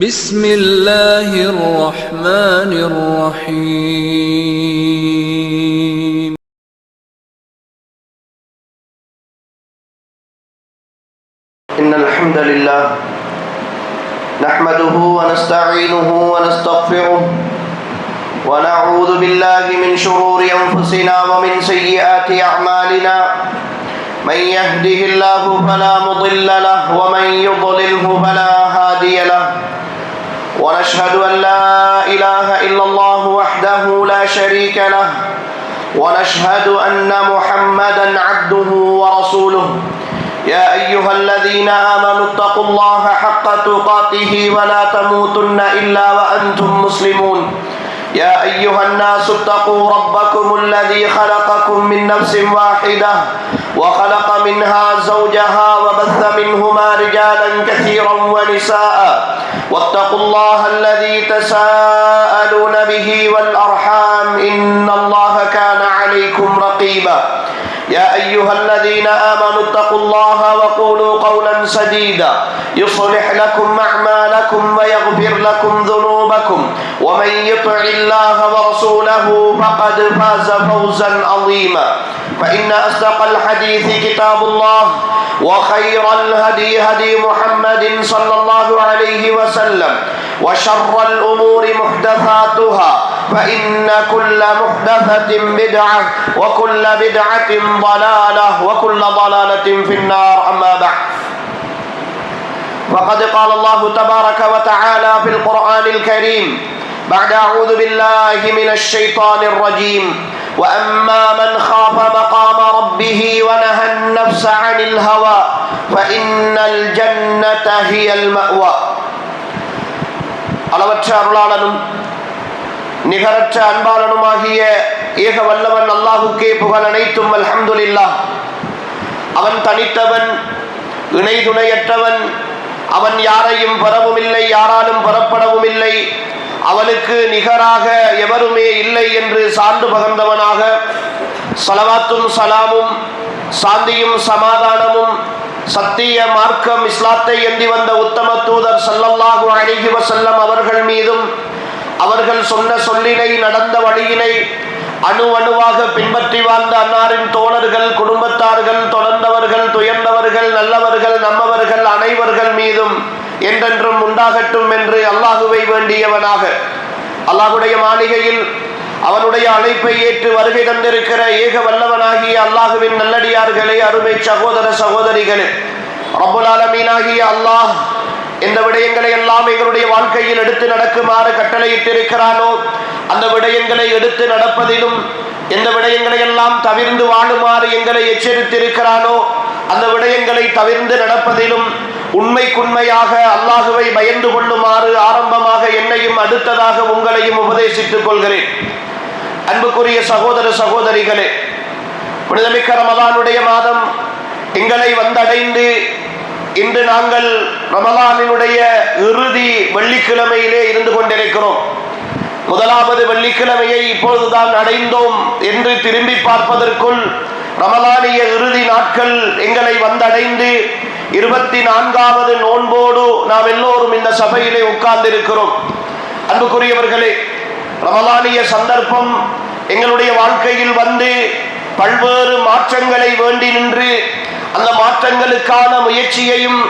بسم الله الرحمن الرحيم إن الحمد لله نحمده ونستعينه ونستغفره ونعوذ بالله من شرور أنفسنا ومن سيئات أعمالنا من يهده الله فلا مضل له ومن يضلله فلا هادي له ونشهد أن لا إله إلا الله وحده لا شريك له ونشهد أن محمدا عبده ورسوله يا أيها الذين آمنوا اتقوا الله حق تقاته ولا تموتن إلا وأنتم مسلمون يا أيها الناس اتقوا ربكم الذي خلقكم من نفس واحدة وخلق منها زوجها وبث منهما رجالا كثيرا ونساء واتقوا الله الذي تساءلون به والأرحام إن الله كان عليكم رقيبا يا أيها الذين آمنوا اتقوا الله وقولوا قولا سديدا يصلح لكم أعمالكم ويغفر لكم ذنوبكم ومن يطع الله ورسوله فقد فاز فوزا عظيما فإن أصدق الحديث كتاب الله وخير الهدي هدي محمد صلى الله عليه وسلم وشر الأمور محدثاتها فإن كل محدثة بدعة وكل بدعة ضلالة وكل ضلالة في النار أما بعد فقد قال الله تبارك وتعالى في القرآن الكريم بعد أعوذ بالله من الشيطان الرجيم وأما من خاف مقام ربه ونهى النفس عن الهوى فإن الجنة هي المأوى அளவற்ற அருளாளனும் நிகரற்ற அன்பாளனுமாகிய ஏக வல்லவன் அல்லாஹுக்கே புகழ் அனைத்தும் அல்ஹம்துலில்லாஹ். அவன் தனித்தவன், இணை துணையற்றவன். அவன் யாரையும் பெறவும் இல்லை, யாராலும் பெறப்படவும் இல்லை. அவனுக்கு நிகராக எவருமே இல்லை என்று சான்று பகர்ந்தவனாக ஸலவாத்தும் ஸலாமும் சாந்தியும் சமாதானமும் சத்திய மார்க்கம் இஸ்லாத்தை ஏந்தி வந்த உத்தம தூதர் ஸல்லல்லாஹு அலைஹி வஸல்லம் அவர்கள் மீதும் அவர்கள் சொன்ன சொல்லினை நடந்த வழியினை அணு அணுவாக பின்பற்றி வாழ்ந்த அன்னாரின் தோழர்கள், குடும்பத்தார்கள், தொடர்ந்தவர்கள், துயர்ந்தவர்கள், நல்லவர்கள், நம்மவர்கள் அனைவர்கள் மீதும் என்றென்றும் உண்டாகட்டும் என்று அல்லாஹுவை வேண்டியவனாக அல்லாஹுடைய மாளிகையில் அவனுடைய அழைப்பை ஏற்று வருகை தந்திருக்கிற ஏக வல்லவனாகிய அல்லாஹுவின் நல்லடியார்களே, அருமை சகோதர சகோதரிகளே, ரப்புல் ஆலமீனாகிய அல்லாஹ் எந்த விடயங்களை எல்லாம் எங்களுடைய வாழ்க்கையில் எடுத்து நடக்குமாறு கட்டளையிட்டிருக்கிறானோ அந்த விடயங்களை எடுத்து நடப்பதிலும், எந்த விடயங்களை எல்லாம் தவிர்ந்து வாழுமாறு எங்களை எச்சரித்திருக்கிறானோ அந்த விடயங்களை தவிர்ந்து நடப்பதிலும் உண்மைக்குண்மையாக அல்லாஹுவை பயந்து கொள்ளுமாறு ஆரம்பமாக என்னையும் அடுத்ததாக உங்களையும் உபதேசித்துக் கொள்கிறேன். அன்புக்குரிய சகோதர சகோதரிகளே, புனிதமிக்க ரமலானுடைய மாதம் எங்களை வந்தடைந்து இன்று நாங்கள் ரமலானினுடைய இறுதி வெள்ளிக்கிழமையிலே இருந்து கொண்டிருக்கிறோம். முதலாவது வெள்ளிக்கிழமையை இப்பொழுதுதான் அடைந்தோம் என்று திரும்பி பார்ப்பதற்குள் ரமலானிய இறுதி நாட்கள் எங்களை வந்தடைந்து 24வது நோன்போடு நாம் எல்லோரும் இந்த சபையிலே உட்கார்ந்திருக்கிறோம். அன்புக்குரியவர்களே, ரமலானிய சந்தர்ப்பம் எங்களுடைய வாழ்க்கையில் வந்து பல்வேறு மாற்றங்களை வேண்டி நின்று அந்த மாற்றங்களுக்கான முயற்சியையும்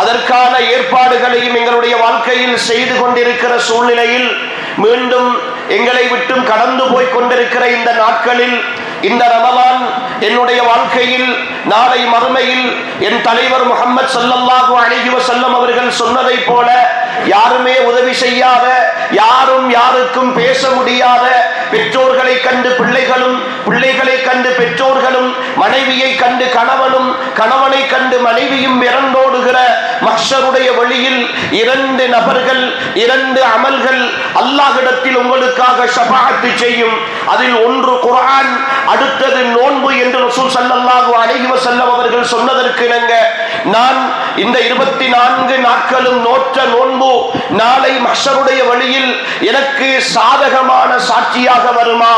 அதற்கான ஏற்பாடுகளையும் எங்களுடைய வாழ்க்கையில் செய்து கொண்டிருக்கிற சூழ்நிலையில் மீண்டும் எங்களை விட்டும் கடந்து போய் கொண்டிருக்கிற இந்த நாட்களில் இந்த ரமலான் என்னுடைய வாழ்க்கையில் நாளை மறுமையில் என் தலைவர் முஹம்மது ஸல்லல்லாஹு அலைஹி வஸல்லம் அவர்கள் சொன்னதை போல யாருமே உதவி செய்யாத, யாரும் யாருக்கும் பேச முடியாத, பெற்றோர்களை கண்டு பிள்ளைகளும், பிள்ளைகளை கண்டு பெற்றோர்களும், மனைவியை கண்டு கணவனும், கணவனை கண்டு மனைவியும் இரண்டோடுகிற மஹ்ஷருடைய வழியில் 2 நபர்கள், 2 அமல்கள் அல்லாஹ்விடத்தில் உங்களுக்காக ஷஃபாஅத் செய்யும். அதில் ஒன்று குர்ஆன், அடுத்தது நோன்பு என்று ரசூல் ஸல்லல்லாஹு அலைஹி வஸல்லம் அவர்கள் சொன்னதற்கு இணங்க நான் இந்த 24 நாட்களும் நோற்ற நோன்பு நாளை மஹ்ஷருடைய வழியில் எனக்கு சாதகமான சாட்சியாக வருமா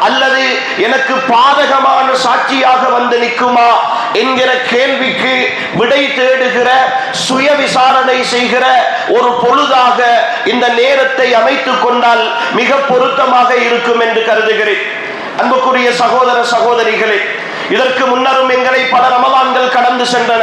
அல்லது எனக்கு பாதகமான சாட்சியாக வந்து நிற்குமா என்கிற கேள்விக்கு விடை தேடுகிற, சுய விசாரணை செய்கிற ஒரு பொழுதாக இந்த நேரத்தை அமைத்துக் கொண்டால் மிக பொருத்தமாக இருக்கும் என்று கருதுகிறேன். அன்புக்குரிய சகோதர சகோதரிகளே, இதற்கு முன்னரும் எங்களை பல ரமலான்கள் கடந்து சென்றன.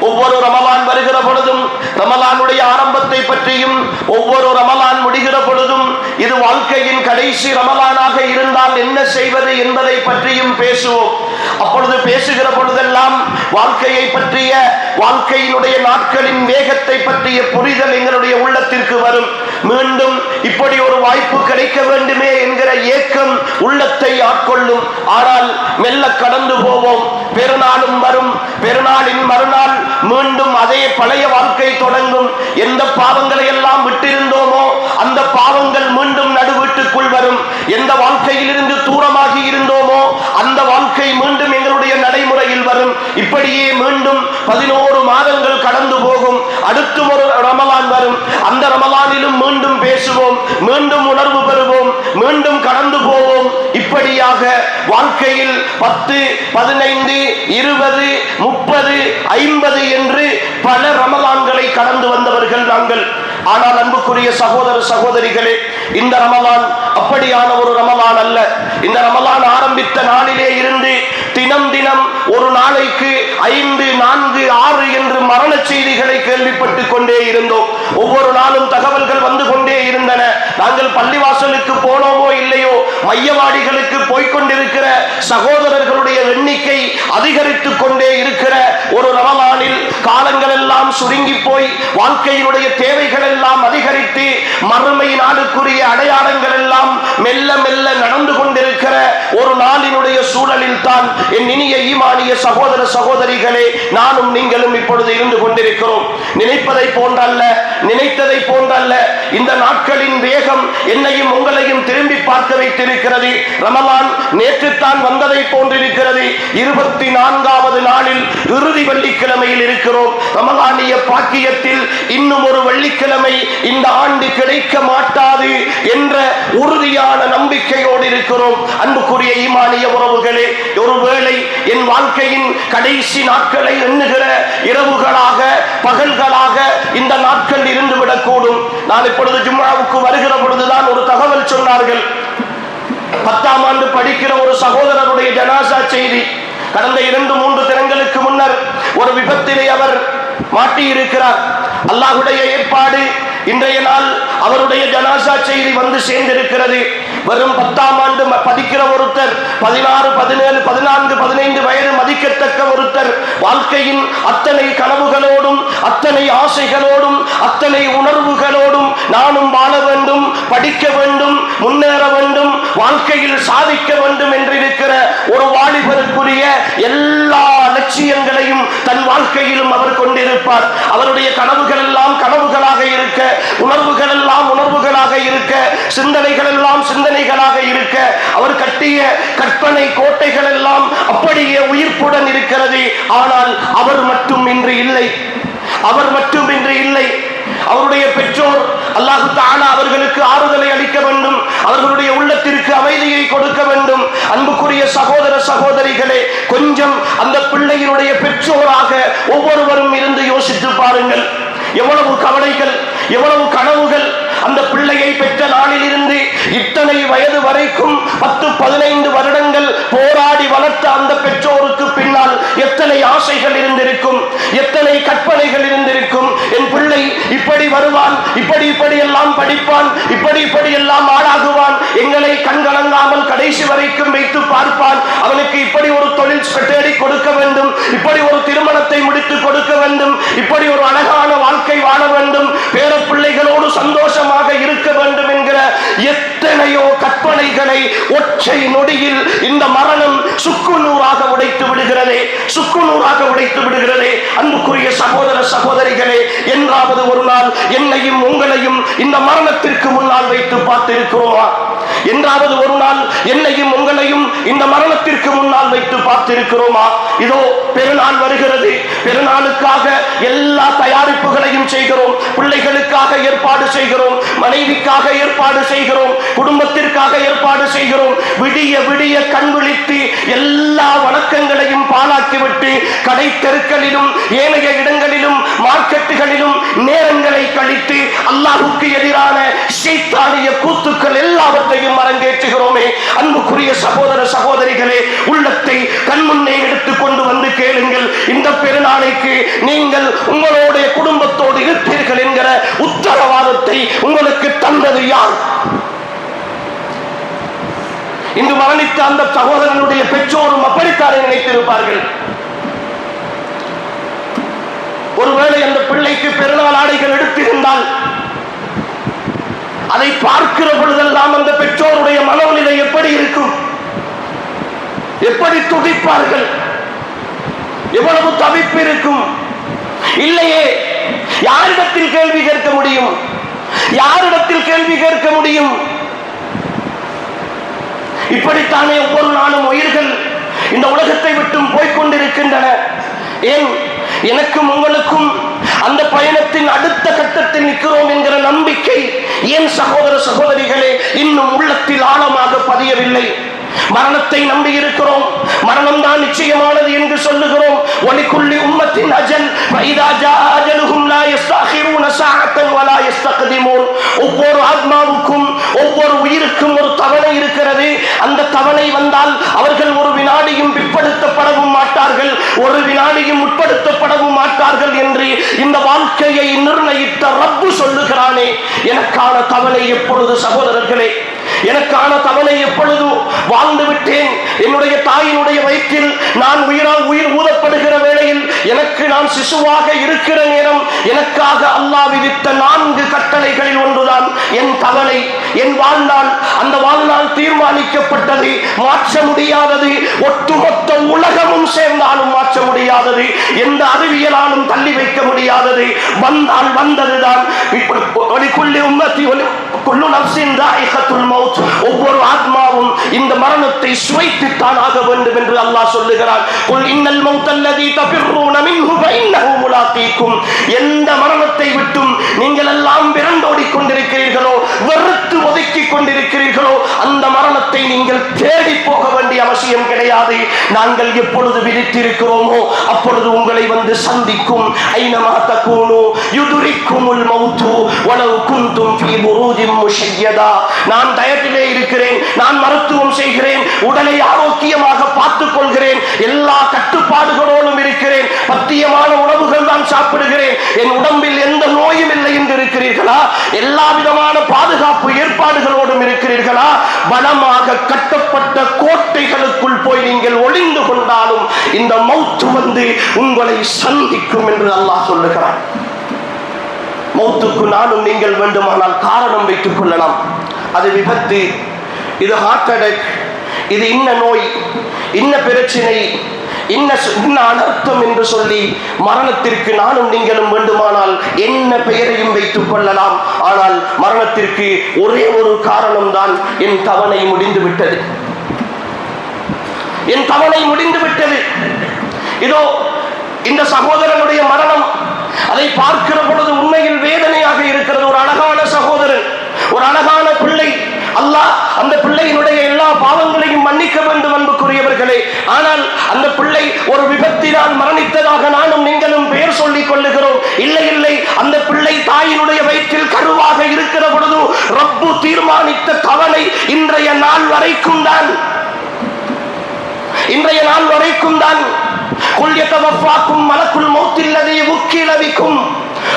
ஒவ்வொரு ரமலான் வருகிற பொழுதும் ரமலானுடைய ஆரம்பத்தை பற்றியும், ஒவ்வொரு ரமலான் முடிகிற பொழுதும் இது வாழ்க்கையின் கடைசி ரமலானாக இருந்தால் என்ன செய்வது என்பதை பற்றியும் பேசுவோம். அப்பொழுது பேசுகிற பொழுதெல்லாம் வாழ்க்கையை பற்றிய, வாழ்க்கையினுடைய நாட்களின் வேகத்தை பற்றிய புரிதல் எங்களுடைய உள்ளத்திற்கு வரும். மீண்டும் இப்படி ஒரு வாய்ப்பு கிடைக்க வேண்டுமே என்கிற ஏக்கம் உள்ளத்தை ஆட்கொள்ளும். ஆனால் மெல்ல கடந்து போவோம். பெருநாளும் வரும். பெருநாளின் மறுநாள் மீண்டும் அதே பழைய வாழ்க்கை தொடங்கும். எந்த பாவங்களை எல்லாம் விட்டிருந்தோமோ அந்த பாவங்கள் மீண்டும் நடுவீட்டுக்குள் வரும். எந்த வாழ்க்கையிலிருந்து தூரமாகி இருந்தோமோ அந்த வாழ்க்கை மீண்டும் எங்களுடைய நடைமுறையில் வரும். இப்படியே மீண்டும் 11 மாதங்கள் கடந்து போகும். அடுத்து ஒரு ரமலான் வரும். அந்த ரமலானிலும் மீண்டும் பேசுவோம், மீண்டும் உணர்வு பெறுவோம், மீண்டும் கடந்து போவோம். இப்படியாக வாழ்க்கையில் 10, 15, 20, 30, 50 என்று பல ரமலான்களை கடந்து வந்தவர்கள் நாங்கள். ஆனால் அன்புக்குரிய சகோதர சகோதரிகளே, இந்த ரமலான் அப்படியான ஒரு ரமலான் அல்ல. இந்த ரமலான் ஆரம்பித்த நாளிலே இருந்து தினம் தினம் ஒரு நாளைக்கு 5, 4, 6 என்று மரண செய்திகளை கேள்விப்பட்டுக் கொண்டே இருந்தோம். ஒவ்வொரு நாளும் தகவல்கள் வந்து கொண்டே இருந்தன. நாங்கள் பள்ளிவாசலுக்கு போனோமோ இல்லையோ, மையவாடிகளுக்கு போய்கொண்டிருக்கிற சகோதரர்களுடைய எண்ணிக்கை அதிகரித்துக் கொண்டே இருக்கிற ஒரு ரமலானில் காலங்கள் எல்லாம் சுருங்கி போய் வாழ்க்கையினுடைய தேவைகள் எல்லாம் அதிகரித்து மறுமை நாளுக்குரிய அடையாளங்கள் எல்லாம் மெல்ல மெல்ல நடந்து கொண்டிருக்கிற ஒரு நாளினுடைய சூழலில் தான் என் இனிய ஈமானிய சகோதர சகோதரிகளே, நானும் நீங்களும் இப்பொழுது இருந்து கொண்டிருக்கிறோம். நினைப்பதை போன்றல்ல, நினைத்ததை போன்றல்ல. இந்த நாட்களின் வேகம் என்னையும் உங்களையும் திரும்பி பார்க்க வைத்திருக்கிறது. ரமலான் நேற்றுத்தான் வந்ததை போன்றிருக்கிறது. 24வது நாளில் இறுதி வெள்ளிக்கிழமையில் இருக்கிறோம். ரமலானிய பாக்கியத்தில் இன்னும் ஒரு வெள்ளிக்கிழமை இந்த ஆண்டு கிடைக்க மாட்டாது என்ற உறுதியான நம்பிக்கையோடு இருக்கிறோம். அன்புக்குரிய ஈமானிய உறவுகளே, ஒருவேளை என் வாழ்க்கையின் கடைசி நாட்களை எண்ணுகிற இரவுகளாக, பகல்களாக இந்த நாட்கள் இருந்துவிடக்கூடும். நான் இப்பொழுது ஜும்ஆவுக்கு வருகிற பொழுதுதான் ஒரு தகவல் சொன்னார்கள். 10ஆம் ஆண்டு படிக்கிற ஒரு சகோதரருடைய ஜனாசா செய்தி. கடந்த 2-3 தினங்களுக்கு முன்னர் ஒரு விபத்திலே அவர் மாட்டியிருக்கிறார். அல்லாஹ்வுடைய ஏற்பாடு, இன்றைய நாள் அவருடைய ஜனாசா செய்தி வந்து சேர்ந்திருக்கிறது. வெறும் 10ஆம் ஆண்டு படிக்கிற ஒருத்தர், 16, 17, 14, 15 வயது மதிக்கத்தக்க ஒருத்தர், வாழ்க்கையின் அத்தனை கனவுகளோடும், அத்தனை ஆசைகளோடும், அத்தனை உணர்வுகளோடும் நானும் வாழ வேண்டும், படிக்க வேண்டும், முன்னேற வேண்டும், வாழ்க்கையில் சாதிக்க வேண்டும் என்றிருக்கிற ஒரு வாலிபருக்குரிய எல்லா லட்சியங்களையும் தன் வாழ்க்கையிலும் அவர் கொண்டிருப்பார். அவருடைய கனவுகள் எல்லாம் கனவுகளாக இருக்க, உணர்வுகள் எல்லாம் உணர்வுகளாக இருக்க, சிந்தனைகள் எல்லாம் சிந்தனைகளாக இருக்க, அவர் கட்டிய கற்பனை கோட்டைகள் எல்லாம் அப்படியே உயிர்ப்புடன் இருக்கிறது. ஆனால் அவர் மட்டும் இன்று இல்லை. அவர் மட்டும் இன்று இல்லை. அவருடைய பெற்றோர் அல்லாஹ் தஆலா அவர்களுக்கு ஆறுதலை அளிக்க வேண்டும், அவர்களுடைய உள்ளத்திற்கு அமைதியை கொடுக்க வேண்டும். அன்புக்குரிய சகோதர சகோதரிகளே, கொஞ்சம் அந்த பிள்ளையினுடைய பெற்றோராக ஒவ்வொருவரும் இருந்து யோசித்து பாருங்கள். எவ்வளவு கவலைகள், எவ்வளவு கனவுகள். அந்த பிள்ளையை பெற்ற நாளில் இருந்து இத்தனை வயது வரைக்கும் 10-15 வருடங்கள் போராடி வளர்த்த அந்த பெற்றோருக்கு பின்னால் எத்தனை ஆசைகள் இருந்திருக்கும், எத்தனை கற்பனைகள் இருந்திருக்கும். என் பிள்ளை இப்படி வருவான், இப்படி எல்லாம் படிப்பான், இப்படி எல்லாம் ஆளாகுவான், எங்களை கண்கலங்காமல் கடைசி வரைக்கும் வைத்து பார்ப்பான், அவனுக்கு இப்படி ஒரு தொழில் தேடி கொடுக்க வேண்டும், இப்படி ஒரு திருமணத்தை முடித்து கொடுக்க வேண்டும், இப்படி ஒரு அழகான வாழ்க்கை வாழ வேண்டும், பேர பிள்ளைகளோடு சந்தோஷமாக இருக்க வேண்டும் என்கிற எத்தனையோ கற்பனைகளை ஒற்றை நொடியில் இந்த மரணம் சுக்குநூறாக உடைத்து விடுகிறதே, சுக்குநூறாக உடைத்து விடுகிறதே. அன்புக்குரிய சகோதர சகோதரிகளே, என்றாவது ஒரு நாள் என்னையும் உங்களையும் இந்த மரணத்திற்கு முன்னால் வைத்து பார்த்திருக்கிறோமா? என்றாவது ஒரு நாள் என்னையும் உங்களையும் இந்த மரணத்திற்கு முன்னால் வைத்து பார்த்திருக்கிறோமா? இதோ பெருநாள் வருகிறது. பெருநாளுக்காக எல்லா தயாரிப்புகளையும் செய்கிறோம், பிள்ளைகளுக்காக ஏற்பாடு செய்கிறோம், மனைவிக்காக ஏற்பாடு செய்கிறோம், குடும்பத்திற்காக ஏற்பாடு செய்கிறோம். விடிய விடிய கண் விழித்து எல்லா வணக்கங்களையும் பாழாக்கிவிட்டு கடை தெருக்களிலும் ஏனைய இடங்களிலும் மார்க்கெட்டுகளிலும் நேரங்களை கழித்து அல்லாஹ்வுக்கு எதிரான ஷைத்தானிய கூத்துக்கள் எல்லாவற்றையும் அரங்கேற்றுகிறோமே. அன்புக்குரிய சகோதர சகோதரிகளே, உள்ளத்தை கண்முன்னே எடுத்துக் கொண்டு வந்து கேளுங்கள். இந்த பெருநாளைக்கு நீங்கள் உங்களுடைய குடும்பத்தோடு இருப்பீர்கள் என்கிற உத்தரவாதத்தை உங்களுக்கு தந்தது யார்? இன்று மரணித்த அந்த சகோதரனுடைய பெற்றோரும் அப்படித்தானே நினைத்திருப்பார்கள். ஒருவேளை அந்த பிள்ளைக்கு பெருநாள் ஆடைகள் எடுத்திருந்தால் அதை பார்க்கிற பொழுதெல்லாம் அந்த பெற்றோருடைய மனநிலை எப்படி இருக்கும்? எப்படி துடிப்பார்கள்? எவ்வளவு தவிப்பு இருக்கும்? இல்லையே, யாரிடத்தில் கேள்வி கேட்க முடியும்? யாரிடத்தில் கேள்வி கேட்க முடியும்? இப்படித்தானே ஒவ்வொரு நாளும் உயிர்கள் இந்த உலகத்தை விட்டும் போய்கொண்டிருக்கின்றன. ஏன் எனக்கும் உங்களுக்கும் அந்த பயணத்தின் அடுத்த கட்டத்தில் நிற்கிறோம் என்கிற நம்பிக்கை ஏன் சகோதர சகோதரிகளே இன்னும் உள்ளத்தில் ஆழமாக பதியவில்லை? மரணத்தை நம்பி இருக்கிறோம், மரணம் தான் நிச்சயமானது என்று சொல்லுகிறோம். வலிக்குள்ளி உம்மத்தின் அஜல் வைதா ஜாஅ அஜலுஹும் லா யஸ்தஅகிரூன ஸாஅத்தன் வலா யஸ்தக்திமூன். ஒவ்வொரு ஆத்மாவுக்கும் ஒவ்வொரு உயிருக்கும் ஒரு தவணை இருக்கிறது. அந்த தவணை வந்தால் அவர்கள் ஒரு வினாடியும் பிற்படுத்தப்படவும் மாட்டார்கள், ஒரு வினாடியும் உட்படுத்தப்படவும் மாட்டார்கள் என்று இந்த வாழ்க்கையை நிர்ணயித்த ரப்பு சொல்லுகிறானே. எனக்கான தவணை எப்பொழுது சகோதரர்களே? எனக்கான தவணை எப்பொழுது? வாழ்ந்து விட்டேன். என்னுடைய தாயினுடைய வயிற்றில் நான் உயிர் ஊதப்படுகிற வேளையில் எனக்கு நான் சிசுவாக இருக்கிற நேரம் எனக்காக அல்லாஹ் விதித்த 4 கட்டளைகளில் ஒன்றுதான் என் தவணை, என் வாழ்நாள். அந்த வாழ்நாள் தீர்மானிக்கப்பட்டது, மாற்ற முடியாதது. ஒட்டுமொத்த உலகமும் சேர்ந்தாலும் மாற்ற முடியாதது, எந்த அறிவியலாலும் தள்ளி வைக்க முடியாதது. வந்தால் வந்ததுதான். ஒவ்வொரு ஆத்மாவும் இந்த மரணத்தை சுவைத்துத்தான் ஆக வேண்டும் என்று அல்லாஹ் சொல்லுகிறான். எந்த மரணத்தை விட்டும் நீங்கள் எல்லாம் விரண்டோடிக் கொண்டிருக்கிறீர்களோ, வெறுத்து ஒதுக்கிக் கொண்டிருக்கிறீர்களோ, அந்த மரணத்தை நீங்கள் தேடி போக வேண்டிய அவசியம் கிடையாது. நாங்கள் எப்பொழுது விதித்திருக்கிறோமோ அப்பொழுது உங்களை வந்து சந்திக்கும். ஐனமா தகூனு யுதுரிக்குமுல் மௌத்து வலவ் குன்தும் ஃபீ புரூஜின் முஷய்யதா. நான் டயட்டிலே இருக்கிறேன், நான் மருத்துவம் செய்கிறேன், உடலை ஆரோக்கியமாக பார்த்துக் கொள்கிறேன், எல்லா கட்டுப்பாடுகளோடும் இருக்கிறேன், பத்தியமான உணவுகள் தான் சாப்பிடுகிறேன், என் உடம்பில் எந்த நோயும் இல்லை என்று இருக்கிறீர்களா? எல்லா விதமான பாதுகாப்பு ஏற்பாடுகளோடும் இருக்கிறீர்களா? பலமாக கட்டப்பட்ட கோட்டைகளுக்குள் போய் நீங்கள் ஒளிந்து கொண்டாலும் இந்த மௌத்து வந்து உங்களை சந்திக்கும் என்று அல்லாஹ் சொல்லுகிறான். மௌத்துக்கு நானும் நீங்கள் வேண்டுமானால் காரணம் வைத்துக் கொள்ளலாம். அது விபத்து, இது ஹார்ட் அட்டாக், இது இன்ன நோய், இன்ன பிரச்சனை, இன்ன அனர்த்தம் என்று சொல்லி மரணத்திற்கு நானும் நீங்களும் வேண்டுமானால் என்ன பெயரையும் வைத்துக் கொள்ளலாம். ஆனால் மரணத்திற்கு ஒரே ஒரு காரணம் தான், என் தவணை முடிந்து விட்டது, என் தவணை முடிந்து விட்டது. இதோ இந்த சகோதரனுடைய மரணம், அதை பார்க்கிற பொழுது உண்மையில் வேதனையாக இருக்கிறது. ஒரு அழகான சகோதரன், ஒரு அழகான பிள்ளை. அல்லாஹ் அந்த பிள்ளையினுடைய எல்லா பாவங்களையும் மன்னிக்க வேண்டும் அன்புக்குரியவர்களே. ஆனால் அந்த பிள்ளை ஒரு விபத்தினால் மரணித்ததாக நானும் நீங்களும் பெயர் சொல்லிக் கொள்ளுகிறோம். இல்லை இல்லை, அந்த பிள்ளை தாயினுடைய வயிற்றில் கருவாக இருக்கிற பொழுது ரப்பு தீர்மானித்த தவணை இன்றைய நாள் வரைக்கும் தான், இன்றைய நாள் வரைக்கும் தான். மலக்குல் மௌத்தில்லதி உக்கில பிக்கும்.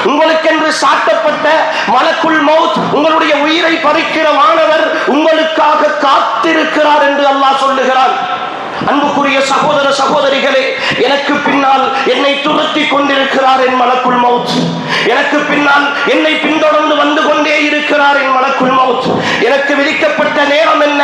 உங்களுக்கென்று சாட்டப்பட்ட மலக்குல் மௌத், உங்களுடைய உயிரை பறிக்கிற மாணவர் உங்களுக்காக காத்திருக்கிறார் என்று அல்லாஹ் சொல்லுகிறான். அன்புக்குரிய சகோதர சகோதரிகளே, எனக்கு பின்னால் என்னை துரத்தி கொண்டிருக்கிறார் என் மலக்குல் மௌத். எனக்கு பின்னால் என்னை பின்தொடர்ந்து வந்து கொண்டே இருக்கிறார் என் மலக்குல் மௌத். எனக்கு விதிக்கப்பட்ட நேரம் என்ன?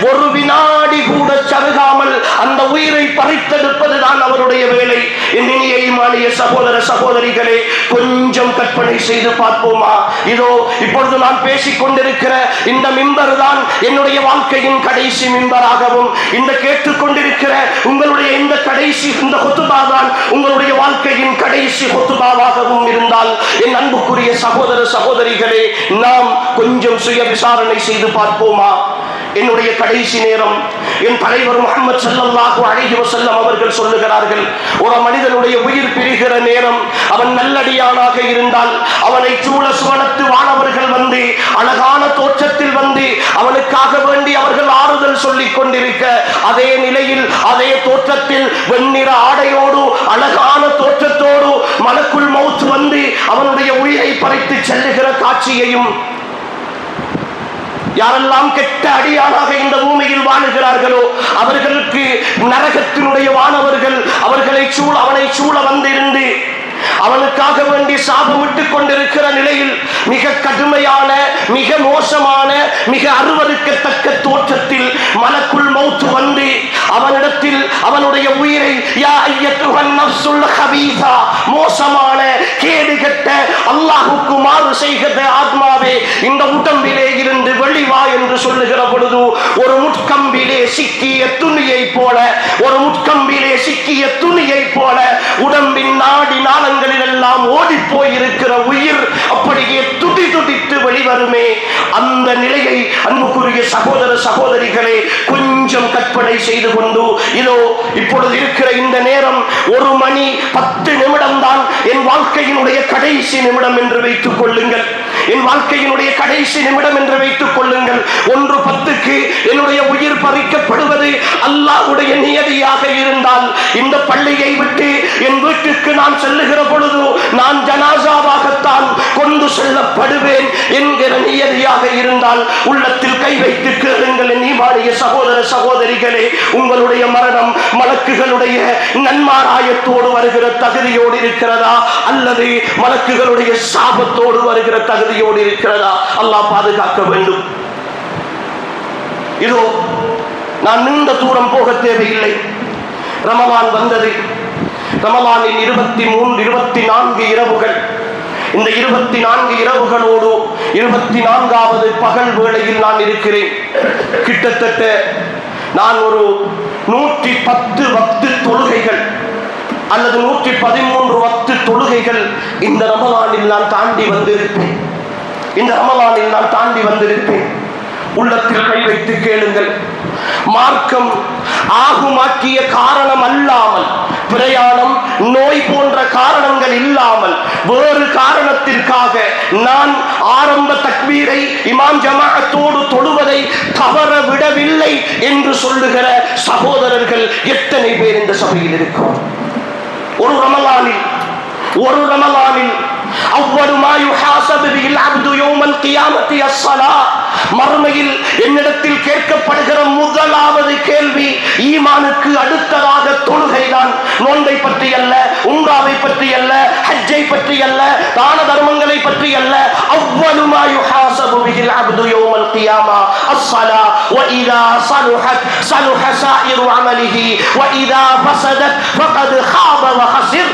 ஒரு வினாடி கூட சருகாமல் அந்த உயிரை பறித்தெடுப்பதுதான் அவருடைய வேலை. இனிய ஈமானிய சகோதர சகோதரிகளே, கொஞ்சம் கற்பனை செய்து பார்ப்போமா? இதோ இப்பொழுது நான் பேசிக் கொண்டிருக்கிற இந்த மிம்பர் தான் என்னுடைய வாழ்க்கையின் கடைசி மிம்பராகவும், இந்த கேட்டுக்கொண்டிருக்கிற உங்களுடைய இந்த கடைசி இந்த ஹுத்துபா தான் உங்களுடைய வாழ்க்கையின் கடைசி ஹுத்துபாவாகவும் இருந்தால், என் அன்புக்குரிய சகோதர சகோதரிகளே, நாம் கொஞ்சம் சுய விசாரணை செய்து பார்ப்போமா? என்னுடைய கடைசி நேரம், என் தலைவர் முஹம்மது ஸல்லல்லாஹு அலைஹி வஸல்லம் அவர்கள் சொல்லுகிறார்கள், ஒரு மனிதனுடைய உயிர் பிரிகிற நேரம், அவன் நல்லடியானாக இருந்தால் அவனை சூழ சுவனத்து வானவர்கள் வந்து அழகான தோற்றத்தில் வந்து அவனுக்காக வேண்டி அவர்கள் ஆறுதல் சொல்லிக் கொண்டிருக்க, அதே நிலையில் அதே தோற்றத்தில் வெண்ணிற ஆடையோடு அழகான தோற்றத்தோடு மலக்குல் மௌத் வந்து அவனுடைய உயிரை பறித்து செல்லுகிற காட்சியையும், யாரெல்லாம் கெட்ட அடியானாக இந்த பூமியில் வாழுகிறார்களோ அவர்களுக்கு நரகத்தினுடைய வானவர்கள் அவனை சூழ வந்திருந்து அவனுக்காக வேண்டி சாபமிட்டுக் கொண்டிருக்கிற நிலையில் மிக கடுமையான, மிக மோசமான, மிக அருவருக்கத்தக்க தோற்றத்தில் மலக்குல் மௌத் வந்து அவனிடத்தில் அவனுடைய உயிரை, யா அய்யத்துஹன் நஃப்ஸுல் ஹபீஸா, மோசமான கேடுகெட்ட அல்லாஹ்வுக்கு மாறு செய்கிற ஆத்மாவே, இந்த உடம்பிலே இருந்து வெளிவா என்று சொல்லுகிற பொழுது, ஒரு முட்கம்பிலே சிக்கிய துணியை போல, ஒரு முட்கம்பிலே சிக்கிய துணியை போல உடம்பின் நாடி நாளங்களில் எல்லாம் ஓடி போயிருக்கிற உயிர் அப்படியே துடி துடித்து வெளிவருமே. அந்த நிலையை அன்புக்குரிய சகோதர சகோதரிகளே, கொஞ்சம் கற்பனை செய்து கொண்டு, இதோ இப்பொழுது இருக்கிற இந்த நேரம் 1 மணி 10 நிமிடம் தான் என் வாழ்க்கையினுடைய கடைசி நிமிடம் என்று வைத்துக் கொள்ளுங்கள். என் வாழ்க்கையினுடைய கடைசி நிமிடம் என்று வைத்துக் கொள்ளுங்கள். 1:10 என்னுடைய உயிர் பறிக்கப்படுவது அல்லாஹ்வுடைய நியதியாக இருந்தால், இந்த பள்ளியை விட்டு என் வீட்டுக்கு நான் செல்லுகிற பொழுது நான் ஜனாசாவாகத்தான் கொண்டு செல்லப்படுவேன் என்கிற நியதியாக இருந்தால், உள்ளத்தில் கை வைத்து கேளுங்கள் என் ஈமானிய சகோதர சகோதரிகளே, உங்களுடைய மரணம் மலக்குகளுடைய நன்மாராயத்தோடு வருகிற தகுதியோடு இருக்கிறதா, அல்லது மலக்குகளுடைய சாபத்தோடு வருகிற தகுதியோடு இருக்கிறதா? அல்லாஹ் பாதுகாக்க வேண்டும். இதோ நான் நீண்ட தூரம் போக தேவையில்லை. ரமலான் வந்தது. ரமலானின் 23, 24 இரவுகள். இந்த 24 இரவுகளோடு 24வது பகல் வேளையில் நான் இருக்கிறேன். கிட்டத்தட்ட நான் ஒரு 110 வக்து தொழுகைகள் அல்லது 113 வக்து தொழுகைகள் இந்த ரமலானில் நான் தாண்டி வந்திருப்பேன். இந்த ரமலானில் நான் தாண்டி வந்திருப்பேன். உள்ளத்தில் கை வைத்து கேளுங்கள். மார்க்கம் ஆகுமாக்கிய காரணம் அல்லாமல், பிரயாணம், நோய் போன்ற காரணங்கள் இல்லாமல், வேறு காரணத்திற்காக நான் ஆரம்ப தக்பீரை இமாம் ஜமாஅத்தோடு தொழுவதை தவற விடவில்லை என்று சொல்லுகிற சகோதரர்கள் எத்தனை பேர் இந்த சபையில் இருக்கிறோம்? ஒரு ரமலானில் அவ்வளவு மா யுஹாஸபு பில் அப்து யௌமல் கியாமத்தி அஸ்ஸலா, மறுமையில் என்னிடத்தில் கேட்கப்படுகிற முதலாவது கேள்வி ஈமானுக்கு அடுத்ததாக தொழுகைதான். நோன்பை பற்றி அல்ல, உம்ராவை பற்றி அல்ல, ஹஜ்ஜை பற்றி அல்ல, தான தர்மங்களை பற்றி அல்ல. அவ்வளவு மா யுஹாஸபு பில் அப்து யௌமல் கியாமா அஸ்ஸலா வ இதா ஸலுஹத் ஸலுஹ ஸாயிரு அமலிஹி வ இதா ஃபஸதத் ஃபகத் ஹாப வ ஹஸிர்.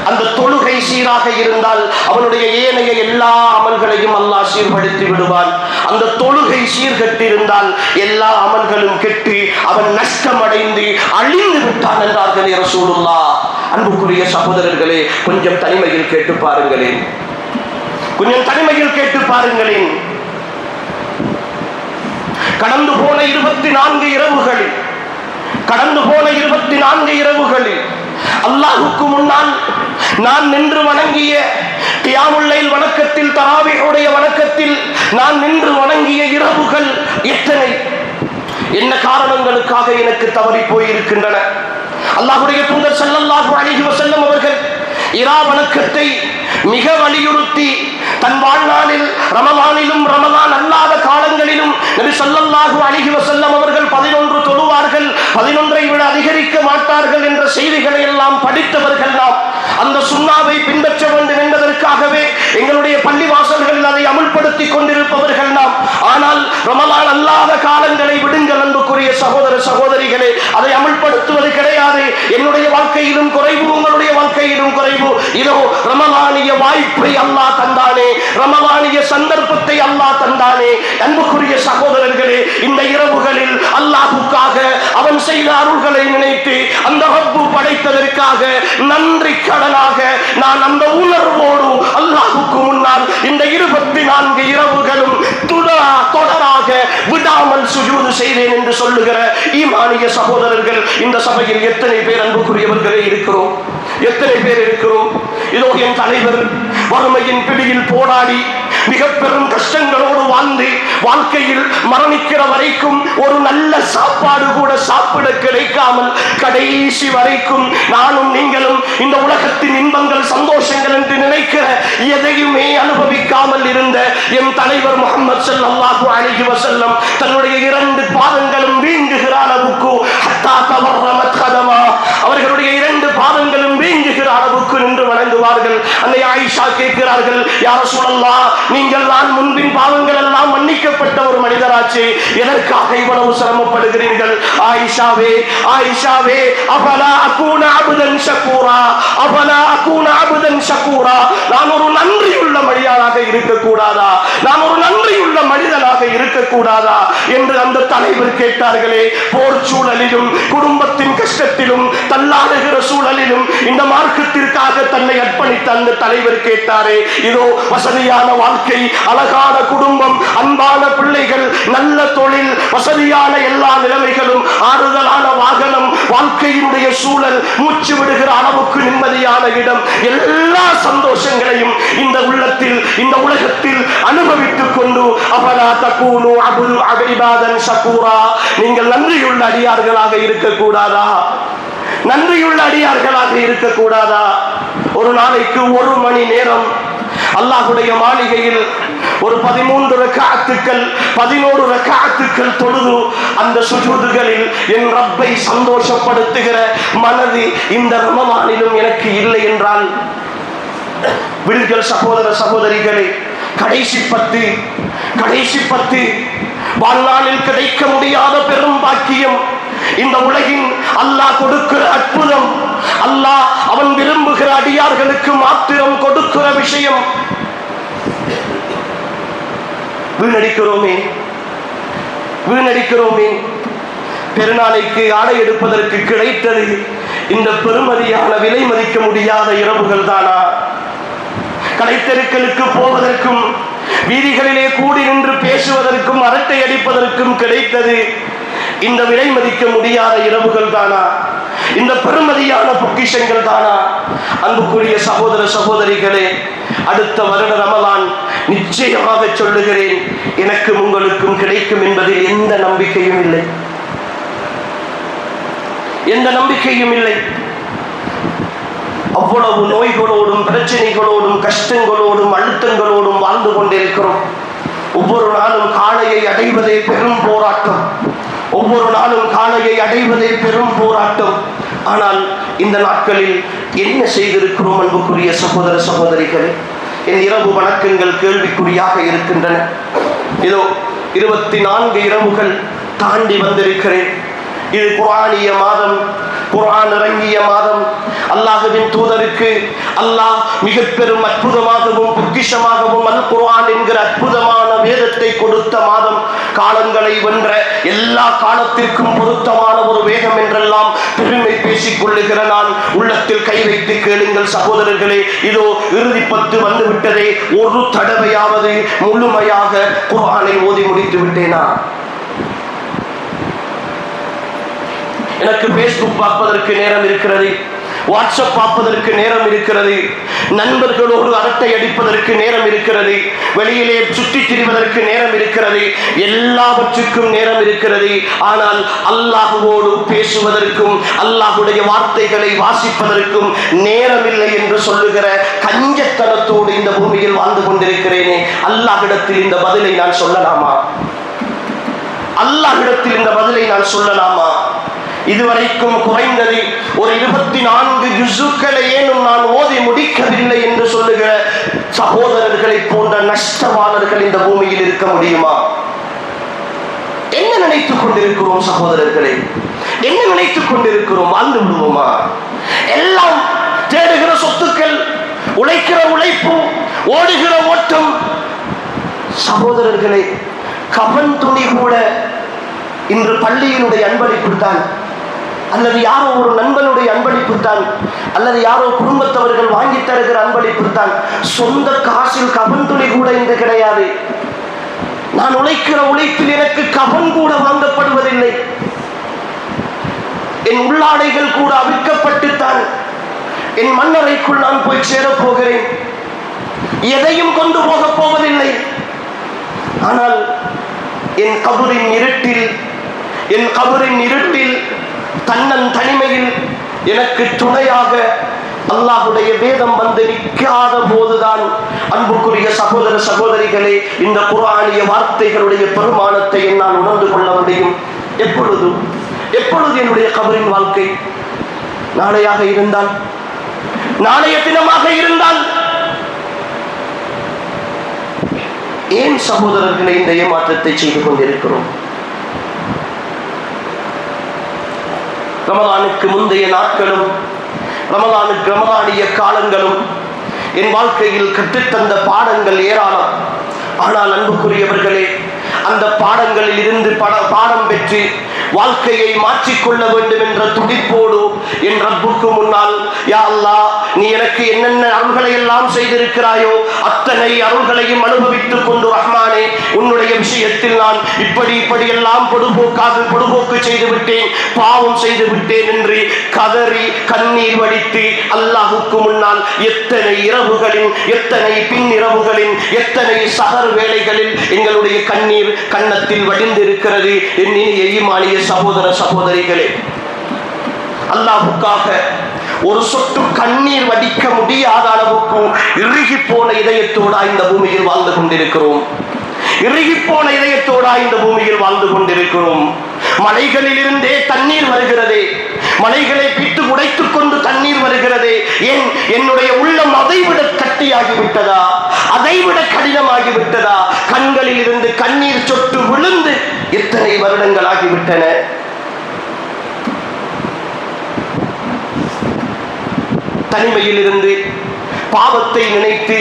அந்த தொழுகை சீராக இருந்தால் அவனுடைய ஏனைய எல்லா அமல்களையும் அல்லாஹ் சீர்படுத்தி விடுவான். அந்த தொழுகை சீர்கட்டிருந்தால் எல்லா அமல்களும் கெட்டு அவன் நஷ்டமடைந்து அழிந்து விட்டான் என்றார்கள் ரசூலுல்லாஹ். அன்புக்குரிய சகோதரர்களே, கொஞ்சம் தனிமையில் கேட்டு பாருங்களேன், கொஞ்சம் தனிமையில் கேட்டு பாருங்களேன். கடந்து போன 24 இரவுகளில் அல்லாஹுக்கு முன்னால் நான் நின்று வணங்கிய கியாமுல் லைல் வணக்கத்தில், தராவீஹுடைய வணக்கத்தில் நான் நின்று வணங்கிய இரவுகள் எத்தனை? என்ன காரணங்களுக்காக எனக்கு தவறி போயிருக்கின்றன? அல்லாஹ்வுடைய தூதர் ஸல்லல்லாஹு அலைஹி வஸல்லம் அவர்கள் இரா வணக்கத்தை மிக வலியுறுத்தி தன் வாழ்நாளில் ரமலானிலும் ரமலான் அல்லாத காலங்களிலும் நபி ஸல்லல்லாஹு அலைஹி வஸல்லம் அவர்கள் 11 தொழுவார்கள், 11ஐ விட அதிகரிக்க மாட்டார்கள் என்ற செய்திகளை எல்லாம் படித்தவர்கள் நாம். அந்த சுன்னாவை பின்பற்ற வேண்டும் என்பதற்காகவே எங்களுடைய பள்ளி வாசல்களில் அதை அமுல்படுத்திக் கொண்டிருப்பவர்கள் நாம். ஆனால் ரமலான் அல்லாத காலங்களை விடுங்கள் அன்புக்குரிய அன்புக்குரிய சகோதர சகோதரிகளே, அதை அமல்படுத்துவது கிடையாது. என்னுடைய வாழ்க்கையிலும் குறைவு, உங்களுடைய வாழ்க்கையிலும் குறைவு. இதோ ரமலானிய வாய்ப்பை அல்லாஹ் தந்தானே, ரமலானிய சந்தர்ப்பத்தை அல்லாஹ் தந்தானே. அன்புக்குரிய சகோதரர்களே, இந்த இரவுகளில் அல்லாஹ்வுக்காக அவன் செய்த அருள்களை நினைத்து அந்த ரப்பு படைத்ததற்காக நன்றி கடனாக நான் அந்த உணர்வோடு அல்லாஹ்வுக்கு முன்னால் இந்த 24 இரவுகளும் தொடராக விடாமல் சுஜூது செய்தேன் என்று சொல்லுகிற ஈமானிய சகோதரர்கள் இந்த சபையில் எத்தனை பேர் அன்புக்குரியவர்களே இருக்கிறோம்? எத்தனை பேர் இருக்கிறோம்? இதோ என் தலைவர் வறுமையின் பிடியில் போராடி மிக பெரும் கஷ்டங்களோடு வாழ்ந்து வாழ்க்கையில் மரணிக்கிற வரைக்கும் ஒரு நல்ல சாப்பாடு கூட சாப்பிட கிடைக்காமல் கடைசி வரைக்கும் நானும் நீங்களும் இந்த உலகத்தின் இன்பங்கள் சந்தோஷங்கள் என்று நினைக்கிற எதையுமே அனுபவிக்காமல் இருந்த என் தலைவர் முஹம்மது ஸல்லல்லாஹு அலைஹி வஸல்லம் தன்னுடைய 2 பாதங்களும் வீங்குகிற அளவுக்கு அவர்களுடைய 2 பாதங்களும் வீங்குகிற அளவுக்கு நின்று வணங்குவார்கள். அன்னை ஆயிஷா கேட்கிறார்கள், யா ரசூலல்லாஹ், நீங்கள் தான் முன்பின் பாவங்கள் எல்லாம் மன்னிக்கப்பட்ட ஒரு மனிதராச்சு, எதற்காக இவ்வளவு சிரமப்படுகிறீர்கள்? ஆயிஷாவே, ஆயிஷாவே, அபலா அகூன அப்தன் ஷகூரா, அபலா அகூன அப்தன் ஷகூரா, நான் ஒரு நன்றியுள்ள மனிதனாக இருக்கக்கூடாதா? நான் ஒரு நன்றியுள்ள மனிதனாக இருக்கக்கூடாதா என்று அந்த தலைவர் கேட்டார்களே. போர் சூழலிலும் குடும்பத்தின் கஷ்டத்திலும் தள்ளாடுகிற சூழலிலும் இந்த மார்க்கத்திற்காக தன்னை அர்ப்பணித்த அந்த தலைவர் கேட்டாரே. இதோ வசதியான வாழ்க்கை, அழகான குடும்பம், அன்பான பிள்ளைகள், நல்ல தொழில், வசதியான எல்லா நிலைமைகளும், ஆறுதலான வாகனம், வாழ்க்கையினுடைய சூழல், மூச்சு விடுகிற அளவுக்கு நிம்மதியான இடம், எல்லா சந்தோஷங்களையும் இந்த உள்ளத்தில் இந்த உலகத்தில் அனுபவித்துக் கொண்டு அபலா தகூனு இபாதன் ஷகூரா, நீங்கள் நன்றியுள்ள அடியார்களாக இருக்கக்கூடாதா? நன்றியுள்ள அடியார்களாக இருக்கக்கூடாதா? ஒரு நாளைக்கு 1 மணி நேரம் அல்லாஹ்வுடைய மாளிகையில் ஒரு 13 ரக்அத்துக்கள் 11 ரக்அத்துக்கள் தொழுது அந்த சுஜூதுகளில் என் ரப்பை சந்தோஷப்படுத்துகிற மனது இந்த ரமலானிலும் எனக்கு இல்லை என்றால் விடுங்கள் சகோதர சகோதரிகளே. கடைசி 10 வாழ்நாளில் கிடைக்க முடியாத பெரும் பாக்கியம், இந்த உலகின் அல்லாஹ் கொடுக்கிற அற்புதம், அல்லாஹ் அவன் விரும்புகிற அடியார்களுக்கு மாத்திரம் கொடுக்கிற விஷயம். வீணடிக்கிறோமே. பெருநாளைக்கு ஆடை எடுப்பதற்கு கிடைத்தது இந்த பெருமதியான விலை மதிக்க முடியாத இரவுகள் தானா? கடைத்தெருக்களுக்கு போவதற்கும் வீதிகளிலே கூடி நின்று பேசுவதற்கும் அரட்டை அடிப்பதற்கும் கிடைத்தது இந்த விலை மதிக்க முடியாத இரவுகள் தானா? இந்த பெருமதியான பொக்கிஷங்கள் தானா? அன்புக்குரிய சகோதர சகோதரிகளே, அடுத்த வருட ரமலான் நிச்சயமாக சொல்லுகிறேன், எனக்கும் உங்களுக்கும் கிடைக்கும் என்பதில் எந்த நம்பிக்கையும் இல்லை. எந்த நம்பிக்கையும் இல்லை. அவ்வளவு நோய்களோடும் பிரச்சனைகளோடும் கஷ்டங்களோடும் அழுத்தங்களோடும் வாழ்ந்து கொண்டிருக்கிறோம். ஒவ்வொரு நாளும் காலையை அடைவதே பெரும் போராட்டம். ஒவ்வொரு நாளும் காலையை அடைவதே பெரும் போராட்டம். ஆனால் இந்த நாட்களில் என்ன செய்திருக்கிறோம் அன்புக்குரிய சகோதர சகோதரிகளே? என் இரவு வணக்கங்கள் கேள்விக்குறியாக இருக்கின்றன. இதோ 24 இரவுகள் தாண்டி வந்திருக்கிறேன். இது குர்ஆனிய மாதம், குர்ஆன் இறங்கிய மாதம். அல்லாஹ்வின் தூதருக்கு அல்லாஹ் மிக பெரும் அற்புதமாகவும் பொக்கிஷமாகவும் அல் குர்ஆன் என்கிற அற்புதமான வேதத்தை கொடுத்த மாதம். காலங்களை வென்ற எல்லா காலத்திற்கும் பொருத்தமான ஒரு வேதம் என்றெல்லாம் பெருமை பேசிக் கொள்ளுகிற நான் உள்ளத்தில் கை வைத்து கேளுங்கள் சகோதரர்களே. இதோ இறுதி 10 வந்து விட்டதே. ஒரு தடவையாவது முழுமையாக குர்ஆனை ஓதி முடித்து விட்டேனா? எனக்கு ஃபேஸ்புக் பார்ப்பதற்கு நேரம் இருக்கிறது, வாட்ஸ்அப் பார்ப்பதற்கு நேரம் இருக்கிறது, நண்பர்களோடு அரட்டை அடிப்பதற்கு நேரம் இருக்கிறது, வெளியிலே சுற்றி திரிவதற்கு நேரம் இருக்கிறது, எல்லாவற்றுக்கும் நேரம் இருக்கிறது. ஆனால் அல்லாஹ்வோடு பேசுவதற்கும் அல்லாஹ்வுடைய வார்த்தைகளை வாசிப்பதற்கும் நேரமில்லை என்று சொல்லுகிற கஞ்சத்தனத்தோடு இந்த பூமியில் வாழ்ந்து கொண்டிருக்கிறேனே. அல்லாஹ்விடத்தில் இந்த பதிலை நான் சொல்லலாமா? அல்லாஹ்விடத்தில் இந்த பதிலை நான் சொல்லலாமா? இதுவரைக்கும் குறைந்தது ஒரு 24 ஜுஸுக்களை ஏனும் நான் ஓதி முடிக்கவில்லை என்று சொல்லுகிற சகோதரர்களை போன்ற நஷ்டவாளர்கள் இந்த பூமியில் இருக்க முடியுமா? என்ன நினைத்துக் கொண்டிருக்கிறோம் சகோதரர்களே? என்ன நினைத்துக் கொண்டிருக்கிறோம்? வாழ்ந்து விடுவோமா? எல்லாம் தேடுகிற சொத்துக்கள், உழைக்கிற உழைப்பு, ஓடுகிற ஓட்டம். சகோதரர்களே, கபன் துணி கூட இன்று பள்ளியினுடைய அன்பளிப்பு தான், அல்லது யாரோ ஒரு நண்பனுடைய அன்பளிப்பு தான், அல்லது யாரோ குடும்பத்தவர்கள் வாங்கி தருகிற அன்பளிப்பு தான். சொந்த காசில் கபன் துணி கூட இன்று கிடையாது. நான் உழைக்கிற உழைப்பில் எனக்கு கபன் கூட வாங்கப்படுவதில்லை. என் உள்ளாடைகள் கூட அவிழ்க்கப்பட்டுத்தான் என் மண்ணறைக்குள் நான் போய் சேரப்போகிறேன். எதையும் கொண்டு போகப் போவதில்லை. ஆனால் என் கபரின் இருட்டில் தன்னன் தனிமையில் எனக்கு துணையாக அல்லாஹ்வுடைய வேதம் வந்து நிற்காத போதுதான், அன்புக்குரிய சகோதர சகோதரிகளே, இந்த குர்ஆனிய வார்த்தைகளுடைய பெருமானத்தை என்னால் உணர்ந்து கொள்ள முடியும். எப்பொழுது என்னுடைய கபரின் வாழ்க்கை நாளையாக இருந்தால், நாளைய தினமாக இருந்தால், ஏன் சகோதரர்களை இந்த ஏமாற்றத்தை செய்து கொண்டிருக்கிறோம்? ரமலானுக்கு முந்தைய நாட்களும் ரமலானிய காலங்களும் என் வாழ்க்கையில் கற்றுத்தந்த பாடங்கள் ஏராளம். ஆனால் அன்புக்குரியவர்களே, அந்த பாடங்களில் இருந்து பாடம் பெற்று வாழ்க்கையை மாற்றிக்கொள்ள வேண்டும் என்ற துடிப்போடு என் ரப்புக்கு முன்னால், யா அல்லாஹ், நீ எனக்கு என்னென்ன அருள்களை எல்லாம் செய்திருக்கிறாயோ அத்தனை அருள்களையும் அனுபவித்துக் கொண்டு, ரஹ்மானே, உன்னுடைய விஷயத்தில் நான் இப்படி எல்லாம் பொடுபோக்கு செய்து விட்டேன், பாவம் செய்து விட்டேன் என்று கதறி கண்ணீர் வடித்து அல்லாஹுக்கு முன்னால் எத்தனை இரவுகளின், எத்தனை பின்னிரவுகளின், எத்தனை சகர் வேளைகளில் எங்களுடைய கண்ணீர் கன்னத்தில் வடிந்திருக்கிறது. என் இனிய ஈமானிய சகோதர சகோதரிகளே, அல்லாஹ்வுக்காக ஒரு சொட்டு கண்ணீர் வடிக்க முடியாத அளவுக்கு இறுகி போன இதயத்தோடு இந்த பூமியில் வாழ்ந்து கொண்டிருக்கிறோம். மலைகளில் இருந்தே தண்ணீர் வருகிறதே, மலைகளை பிட்டு உடைத்துக் கொண்டு தண்ணீர் வருகிறதே. ஏன் என்னுடைய உள்ளம் அதைவிட கட்டியாகிவிட்டதா? அதைவிட கடினமாகிவிட்டதா? கண்களில் இருந்து கண்ணீர் சொட்டு விழுந்து எத்தனை வருடங்கள் ஆகிவிட்டன. தனிமையில் இருந்து பாவத்தை நினைத்து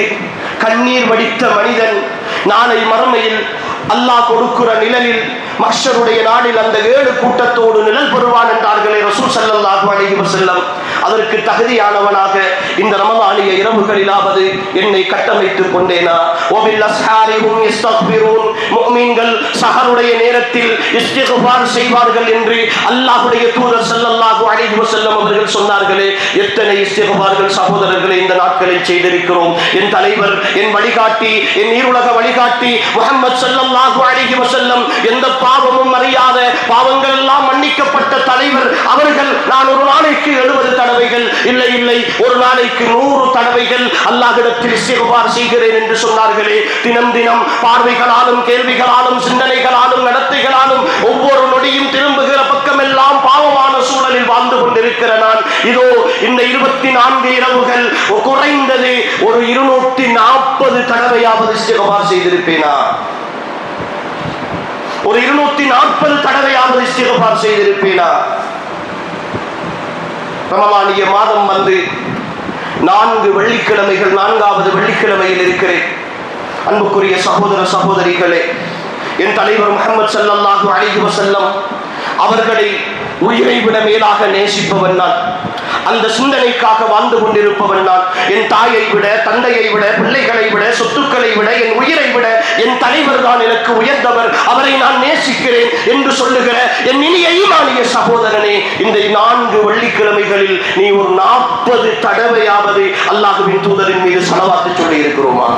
கண்ணீர் வடித்த மனிதன் நாளை மறுமையில் அல்லாஹ் கொடுக்கிற நிழலில், மஹ்ஷருடைய நாளில் அந்த 7 கூட்டத்தோடு நிழல் பெறுவான் என்றார்களே ரசூல் ஸல்லல்லாஹு அலைஹி வஸல்லம். அதற்கு தகுதியானவனாக இந்த ரமலானிய இரவுகளிலாவது என்னை கட்டமைத்துக் கொண்டேனா? வபில் அஸ்ஹாரிஹும் யஸ்தக்பிரூன், முஃமின்கள் சஹருடைய நேரத்தில் இஸ்திக்பார் செய்வார்கள் என்று அல்லாஹ்வுடைய தூதர் ஸல்லல்லாஹு அலைஹி வஸல்லம் அவர்கள் சொன்னார்களே. எத்தனை இஸ்திக்பார்கள் சகோதரர்களே இந்த நாட்களில் செய்திருக்கிறோம். என் தலைவர், என் வழிகாட்டி, என் நீருலக வழிகாட்டி முஹம்மது ஸல்லல்லாஹு அலைஹி வஸல்லம் எந்த பாவமும் அறியாத, பாவங்கள் எல்லாம் மன்னிக்கப்பட்ட தலைவர் அவர்கள், நான் ஒரு நாளைக்கு 70 தடவைகள் இல்லை, ஒரு நாளைக்கு 100 தடவைகள் அல்லாஹ்விடத்தில் இஸ்திக்பார் செய்கிறேன் என்று சொன்னார்களே. தினம் பார்வைகளாலும், கேள்விகளாலும், சிந்தனைகளாலும், நடத்தைகளாலும் ஒவ்வொரு நொடியும் திரும்புகிற பக்கமெல்லாம் பாவமான சூழலில் வாழ்ந்து கொண்டிருக்கிற நான் இதோ இந்த 24 இரவுகள் குறைந்தது ஒரு 240 தடவையாவது இஸ்திக்பார் செய்திருப்பேனா? ஒரு 240 தடவையாவது இஸ்திக்பார் செய்திருப்பேனா? ரமலானிய மாதம் வந்து 4 வெள்ளிக்கிழமைகள், 4வது வெள்ளிக்கிழமையில் இருக்கிறேன். அன்புக்குரிய சகோதர சகோதரிகளே, என் தலைவர் முஹம்மது ஸல்லல்லாஹு அலைஹி வஸல்லம் அவர்களை உயிரை விட மேலாக நேசிப்பவன் நான். அந்த சிந்தனைக்காக வாழ்ந்து கொண்டிருப்பவன் நான். என் தாயை விட, தந்தையை விட, பிள்ளைகளை விட, சொத்துக்களை விட, என் உயிரை விட என் தலைவர் தான் எனக்கு உயர்ந்தவர், அவரை நான் நேசிக்கிறேன் என்று சொல்லுகிற என் இனிய ஈமானிய சகோதரனே, இந்த 4 வெள்ளிக்கிழமைகளில் நீ ஒரு 40 தடவையாவது அல்லாஹ்வின் தூதரின் மீது ஸலவாத் சொல்லி இருக்கிறோமா?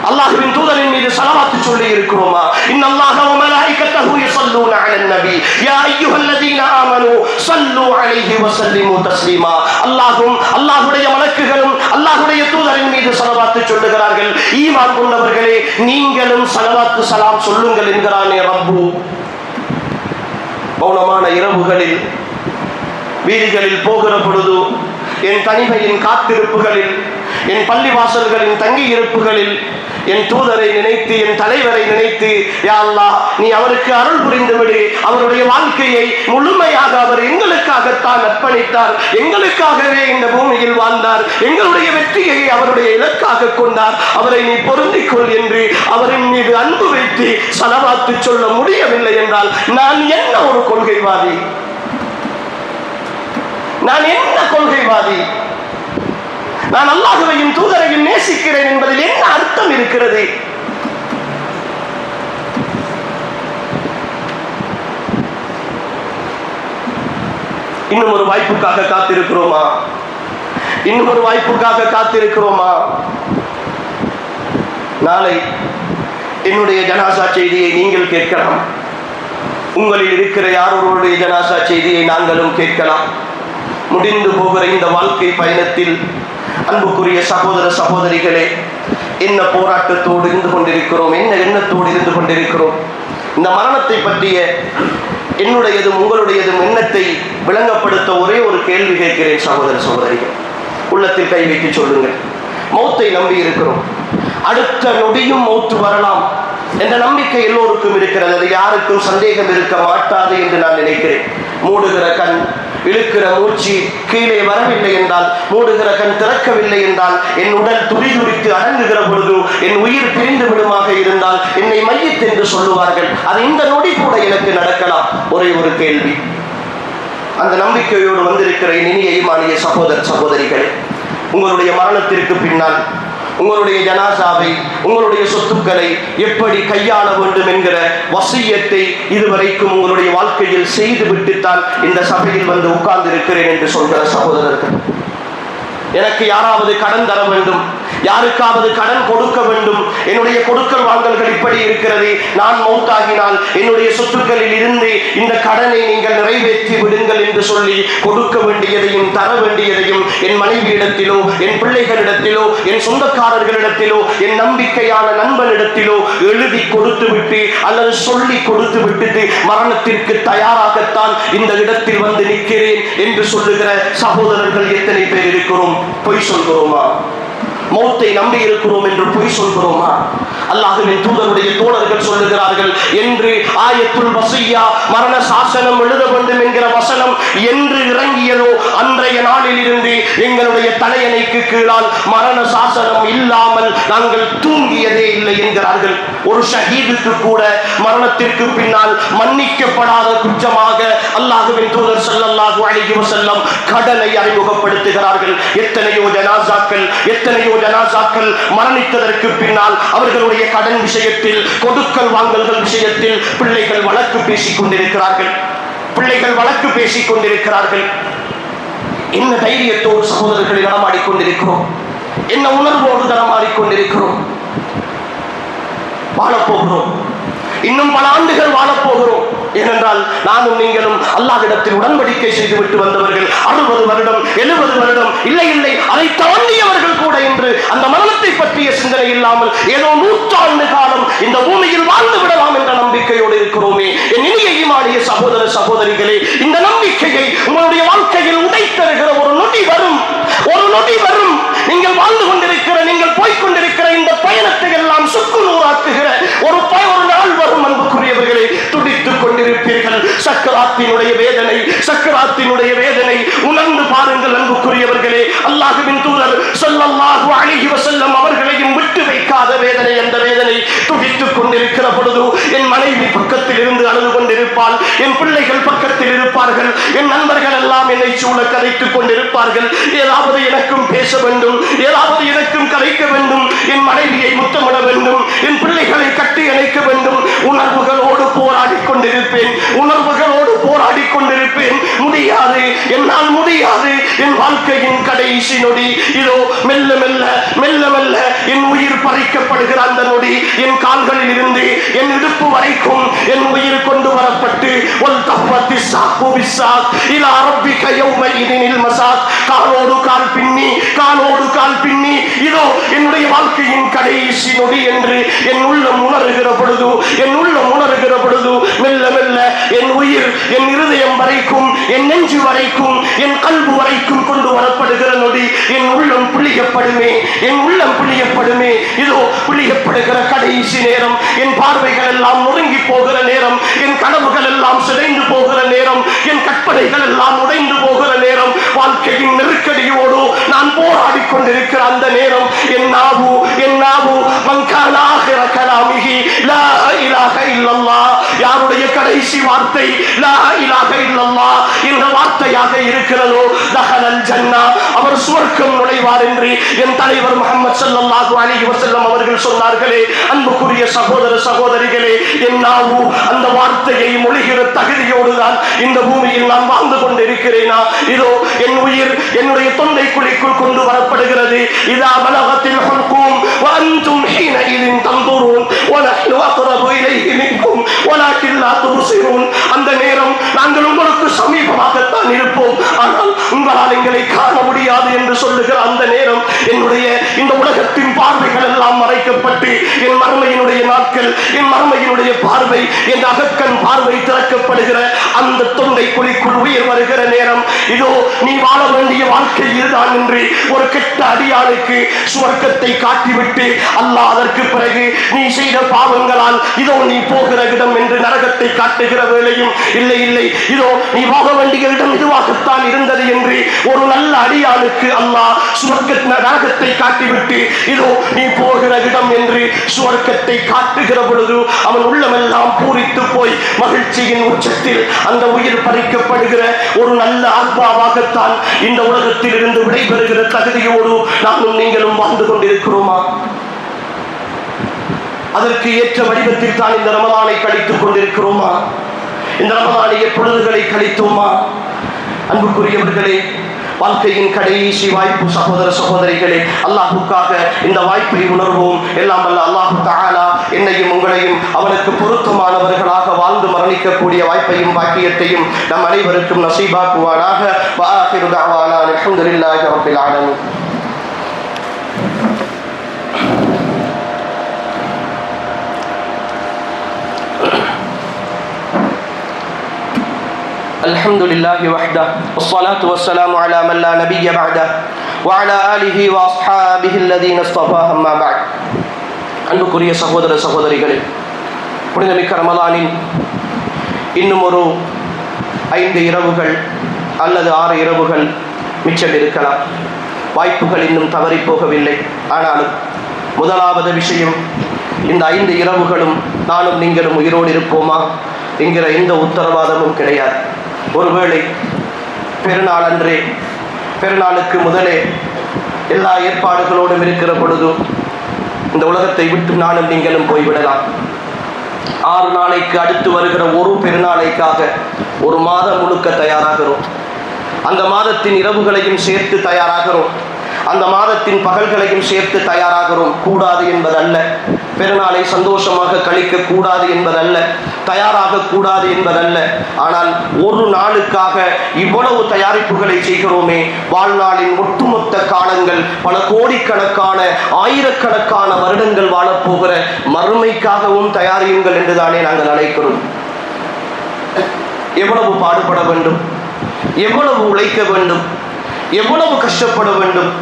அல்லாஹ்வின் தூதரின் மீது ஸலவாத் சொல்லி இருக்கிறோமா? இன்னல்லாஹ வ மலாயிகத்தஹு யஸல்லூன அலன் நபி யா அய்யுஹல்லதீன ஆமனூ ஸல்லூ அலைஹி வ ஸல்லிமூ தஸ்லீமா. அல்லாஹ்வுடைய மலக்குகளும் அல்லாஹ்வுடைய தூதரின் மீது ஸலவாத் சொல்லுகிறார்கள். ஈமான் கொண்டவர்களே, நீங்களும் ஸலவாத் சலாம் சொல்லுங்கள் என்கிறானே ரப்பு. மௌனமான இரவுகளில் வீதிகளில் போகிற பொழுது என் தனிமையின் காத்திருப்புகளில், என் பள்ளிவாசல்களின் தங்கி இருப்புகளில் என் தூதரை நினைத்து, என் தலைவரை நினைத்து, யா அல்லாஹ் நீ அவருக்கு அருள் புரிந்து விடு. அவருடைய வாழ்க்கையை முழுமையாக அவர் எங்களுக்காகத்தான் அர்ப்பணித்தார், எங்களுக்காகவே இந்த பூமியில் வாழ்ந்தார், எங்களுடைய வெற்றியை அவருடைய இலக்காக கொண்டார், அவரை நீ பொருந்திக் கொள் என்று அவரின் மீது அன்பு வைத்து ஸலவாத்து சொல்ல முடியவில்லை என்றால் நான் என்ன ஒரு கொள்கைவாதி? நான் என்ன கொள்கைவாதி? நான் அல்லாஹ்வையும் தூதரையும் நேசிக்கிறேன் என்பதில் என்ன அர்த்தம் இருக்கிறது? இன்னும் ஒரு வாய்ப்புக்காக காத்திருக்கிறோமா? இன்னும் ஒரு வாய்ப்புக்காக காத்திருக்கிறோமா? நாளை என்னுடைய ஜனாசா செய்தியை நீங்கள் கேட்கலாம், உங்களில் இருக்கிற யாரோருடைய ஜனாசா செய்தியை நாங்களும் கேட்கலாம். முடிந்து போகிற இந்த வாழ்க்கை பயணத்தில் அன்புக்குரிய சகோதர சகோதரிகளே, என்ன போராட்டத்தோடு இருந்து கொண்டிருக்கிறோம், என்ன எண்ணத்தோடு இருந்து கொண்டிருக்கிறோம். இந்த மரணத்தை பற்றிய என்னுடையதும் உங்களுடையதும் எண்ணத்தை விளங்கப்படுத்த ஒரே ஒரு கேள்வி கேட்கிறேன் சகோதர சகோதரிகள். உள்ளத்தில் கை வைத்து சொல்லுங்கள். மௌத்தை நம்பி இருக்கிறோம், அடுத்த நொடியும் மௌத்து வரலாம் என்ற நம்பிக்கை எல்லோருக்கும் இருக்கிறது. அது யாருக்கும் சந்தேகம் இருக்க மாட்டாது என்று நான் நினைக்கிறேன். மூடுகிற கண், இழுக்கிற மூச்சு கீழே வரவில்லை என்றால், மூடுகிற கண் திறக்கவில்லை என்றால், என் உடல் துடிதுடித்து அடங்குகிற பொழுது என் உயிர் பிரிந்து விடுமாக இருந்தால் என்னை மையத் என்று சொல்லுவார்கள். அது இந்த நொடி கூட எனக்கு நடக்கலாம். ஒரே ஒரு கேள்வி, அந்த நம்பிக்கையோடு வந்திருக்கிற இனிய ஈமானிய சகோதர சகோதரிகளே, உங்களுடைய மரணத்திற்கு பின்னால் உங்களுடைய ஜனாசாவை, உங்களுடைய சொத்துக்களை எப்படி கையாள வேண்டும் என்கிற வசியத்தை இதுவரைக்கும் உங்களுடைய வாழ்க்கையில் செய்து விட்டுத்தான் இந்த சபையில் வந்து உட்கார்ந்து இருக்கிறேன் என்று சொல்கிற சகோதரர்கள், எனக்கு யாராவது கடன் தர வேண்டும், யாருக்காவது கடன் கொடுக்க வேண்டும், என்னுடைய கொடுக்கல் வாங்கல்கள் இப்படி இருக்கிறது, நான் மௌத்தாகினால் என்னுடைய சொத்துக்களில் இருந்து இந்த கடனை நீங்கள் நிறைவேற்றி விடுங்கள் என்று சொல்லி கொடுக்க வேண்டியதையும் தர வேண்டியதையும் என் மனைவியிடத்திலோ, என் பிள்ளைகளிடத்திலோ, என் சொந்தக்காரர்களிடத்திலோ, என் நம்பிக்கையான நண்பனிடத்திலோ எழுதி கொடுத்து விட்டு அல்லது சொல்லி கொடுத்து விட்டு மரணத்திற்கு தயாராகத்தான் இந்த இடத்தில் வந்து நிற்கிறேன் என்று சொல்லுகிற சகோதரர்கள் எத்தனை பேர் இருக்கிறோம்? பொய் சொல்கிறோமா? மௌத்தை நம்பி இருக்கிறோம் என்று பொய் சொல்கிறோமா? அல்லாஹ்வின் தூதருடைய தோழர்கள் சொல்லுகிறார்கள், என்று ஆயத்துல் வஸிய்யா மரண சாசனம் எழுத வேண்டும் என்கிற வசனம் என்று இறங்கியதோ அன்றைய நாளில் இருந்து எங்களுடைய தலையணைக்கு கீழால் மரண சாசனம் இல்லாமல் நாங்கள் தூங்கியதே இல்லை என்கிறார்கள். ஒரு ஷஹீதுக்கு கூட மரணத்திற்கு பின்னால் மன்னிக்கப்படாத குற்றமாக அல்லாஹ்வின் தூதர் ஸல்லல்லாஹு அலைஹி வஸல்லம் கடனை அறிமுகப்படுத்துகிறார்கள். எத்தனையோ ஜனாசாக்கள் மரணித்ததற்கு பின்னால் அவர்களுடைய கடன் விஷயத்தில், கொடுக்கல் வாங்கல்கள் விஷயத்தில் பிள்ளைகள் வழக்கு பேசிக் கொண்டிருக்கிறார்கள். என்ன தைரியத்தோடு சகோதரர்களை நடமாடிக்கொண்டிருக்கிறோம், என்ன உணர்வோடு நடமாடிக்கொண்டிருக்கிறோம். வாழப்போகிறோம், இன்னும் பல ஆண்டுகள் வாழப்போகிறோம். ஏனென்றால் நானும் நீங்களும் அல்லாஹ்விடத்தில் உடன்படிக்கை செய்துவிட்டு வந்தவர்கள். 60 வருடம் 70 வருடம் இல்லை அதை தாண்டியவர்கள் கூட இன்று அந்த மரணத்தை பற்றிய சிந்தனை இல்லாமல் ஏதோ 100 ஆண்டு காலம் இந்த பூமியில் வாழ்ந்து விடலாம் என்ற நம்பிக்கையோடு இருக்கிறோமே. என் இனிய ஈமானிய சகோதர சகோதரிகளே, இந்த நம்பிக்கையை உங்களுடைய வாழ்க்கையில் உடைத்தருகிற ஒரு நொடி வரும். நீங்கள் வாழ்ந்து கொண்டிருக்கிற, நீங்கள் போய்கொண்டிருக்கிற இந்த பயணத்தை எல்லாம் சுக்குநூறாக்குகிற ஒரு நாள் வரும். அன்புக்குரியவர்களே, துடித்துக் கொண்டிருப்பீர்கள். சக்கராத்தினுடைய வேதனை உணர்ந்து பாருங்கள். அன்புக்குரியவர்களே, அல்லாஹ்வின் தூதர் ஸல்லல்லாஹு அலைஹி வஸல்லம் அவர்களையும் விட்டு வைக்காத வேதனை. அந்த வேதனை துடித்துக் கொண்டிருக்கிற பொழுது என் மனைவி பக்கத்தில் இருந்து அழுது கொண்டிருப்பாள், என் பிள்ளைகள் பக்கத்தில் இருப்பார்கள், என் நண்பர்கள் எல்லாம் என்னை சூழ கதைத்துக் கொண்டிருப்பார்கள். ஏதாவது எனக்கும் பேச வேண்டும், ஏதாவது எனக்கும் கதைக்க வேண்டும், என் மனைவியை முத்தமிட வேண்டும், என் பிள்ளைகளை கட்டி அணைக்க வேண்டும். உணர்வுகளோடு போராடி கொண்டிருப்பேன். முடியாது, என்னால் முடியாது. என் வாழ்க்கையின் கடைசி நொடி இதோ மெல்ல மெல்ல என் உயிர் பறிக்கப்படுகிற அந்த நொடி என் கால்களில் இருந்து என் இடுப்பு வரைக்கும் என் உயிர் கொண்டு வரப்பட்டு காலோடு கால் பின்னி இதோ என்னுடைய வாழ்க்கையின் கடைசி நொடி என்று என் உள்ளம் உணர உணர்கிற பொழுது, என் உள்ளம் உணர்கிற பொழுது, மெல்ல மெல்ல என் உயிர் என் இருதயம் வரைக்கும், என் நெஞ்சு வரைக்கும், என் கல்பு வரைக்கும் கொண்டு வரப்படுகிற நொடி என் உள்ளம் புளியப்படுமே, என் உள்ளம் புளியப்படுமே. இதோ புளியப்படுகிற கடைசி நேரம், என் பார்வைகள் எல்லாம் நொறுங்கி போகிற நேரம், என் கனவுகள் எல்லாம் சிதைந்து போகிற நேரம், என் கற்பனைகள் எல்லாம் உடைந்து போகிற நேரம், வாழ்க்கையின் நெருக்கடியோடு நான் போராடி கொண்டிருக்கிற அந்த நேரம், என் நாவு மன்கான ஆகிற கலாமிகி லா இலாஹ இல்லல்லாஹ், யாருடைய கடைசி வார்த்தை லா இலாஹ இல்லல்லாஹ் என்ற வார்த்தையாக இருக்கிறதோ, தஹலல் ஜன்னா, அவர் சுவர்க்கம் நுழைவார் என்று என் தலைவர் முஹம்மது ஸல்லல்லாஹு அலைஹி வஸல்லம் அவர்கள் சொன்னார்களே. அன்புக்குரிய சகோதர சகோதரிகளே, என் நாவு அந்த வார்த்தையை மொழிகிற தகுதியோடு தான் இந்த பூமியில் நான் வாழ்ந்து கொண்டிருக்கிறேனா? இதோ என் உயிர் என்னுடைய தொண்டை குழிக்குள் கொண்டு வரப்படுகிறது. இதா பலகத்தில் ஹுல்கும் வ அன்தும் ஹீனஇதின் தன்துரூன் வ நஹ்னு அக்ரபு இலைஹி மின்கும் வலாக்கின் லா துப்சிரூன். அந்த நேரம் நாங்கள் உங்களுக்கு சமீபமாகத்தான் இருப்போம், ஆனால் உங்களால் எங்களை காண முடியாது என்று சொல்லுகிற அந்த நேரம், என்னுடைய இந்த உலகத்தின் பார்வைகள் எல்லாம் மறைக்கப்பட்டு என் மறுமையினுடைய நாட்கள், என் மறுமையினுடைய பார்வை, என் அகக்கண் பார்வை திறக்கப்படுகிற அந்த தொண்டை குழிக்குள் உயிர் வருகிற நேரம், இதோ நீ வாழ வேண்டிய வாழ்க்கை இதுதான் என்று ஒரு கெட்ட அடியாளுக்கு சுவர்க்கத்தை காட்டிவிட்டு அல்லாஹ் அதற்கு பிறகு நீ செய்த பாவங்களால் இதோ நீ போகிற இடம் என்று நரகத்தை காட்டுகிற வேளையும், இல்லை இல்லை இதோ நீ போக வேண்டிய இடம் இதுவாகத்தான் இருந்தது என்று ஒரு நல்ல அடியாளுக்கு அல்லாஹ் சுவர்க்க நரகத்தை காட்டிவிட்டு இதோ நீ போகிற இடம் என்று சுவர்க்கத்தை காட்டுகிற பொழுது அவன் உள்ளமெல்லாம் பூரித்து போய் மகிழ்ச்சியின் உச்சத்தில் அந்த உயிர் பறிக்கப்படுகிற ஒரு நல்ல ஆத்மாவாகத்தான் இந்த உலகத்தில் இருந்து விடைபெறுகிற தகுதியோடு நானும் நீங்களும் வாழ்ந்து கொண்டிருக்கிறோமா? அதற்கு ஏற்ற வடிவத்தில் தான் இந்த ரமலானை கழித்துக் கொண்டிருக்கிறோமா? இந்த ரமலானிய பொழுதுகளை கழித்தோமா? அன்புக்குரியவர்களே, வாழ்க்கையின் கடைசி வாய்ப்பு சகோதர சகோதரிகளே, அல்லாஹுக்காக இந்த வாய்ப்பை உணர்வோம். எல்லாம் அல்ல அல்லாஹு தஆலா என்னையும் உங்களையும் அவனுக்கு பொருத்தமானவர்களாக வாழ்ந்து மரணிக்கக்கூடிய வாய்ப்பையும் பாக்கியத்தையும் நம் அனைவருக்கும் நசீபாக்குவானாக. வ ஆகிரு தஅவானா அல்ஹம்துலில்லாஹி ரப்பில் ஆலமீன். الحمد لله وحده والصلاة والسلام على من لا نبي بعده وعلى آله وأصحابه الذين اصطفى أما بعد. அன்புக்குரிய சகோதர சகோதரிகளே, புனிதமிக்க ரமலானின் இன்னும் ஒரு 5 இரவுகள் அல்லது 6 இரவுகள் மிச்சம் இருக்கலாம். வாய்ப்புகள் இன்னும் தவறி போகவில்லை. ஆனாலும் முதலாவது விஷயம், இந்த 5 இரவுகளும் நானும் நீங்களும் உயிரோடு இருப்போமா என்கிற எந்த உத்தரவாதமும் கிடையாது. ஒருவேளை பெருநாள் அன்றே, பெருநாளுக்கு முதலே எல்லா ஏற்பாடுகளோடும் இருக்கிற பொழுது இந்த உலகத்தை விட்டு நானும் நீங்களும் போய்விடலாம். 6 நாளைக்கு அடுத்து வருகிற ஒரு பெருநாளைக்காக ஒரு மாதம் முழுக்க தயாராகிறோம். அந்த மாதத்தின் இரவுகளையும் சேர்த்து தயாராகிறோம், அந்த மாதத்தின் பகல்களையும் சேர்த்து தயாராகிறோம். கூடாது என்பதல்ல, பெருநாளை சந்தோஷமாக கழிக்க கூடாது என்பதல்ல, தயாராக கூடாது என்பதல்ல. ஆனால் ஒரு நாளுக்காக இவ்வளவு தயாரிப்புகளை செய்கிறோமே, வாழ்நாளின் ஒட்டுமொத்த காலங்கள், பல கோடிக்கணக்கான ஆயிரக்கணக்கான வருடங்கள் வாழப்போகிற மறுமைக்காகவும் தயாரியுங்கள் என்றுதானே நாங்கள் அழைக்கிறோம். எவ்வளவு பாடுபட வேண்டும், எவ்வளவு உழைக்க வேண்டும், எவ்வளவு கஷ்டப்பட வேண்டும்.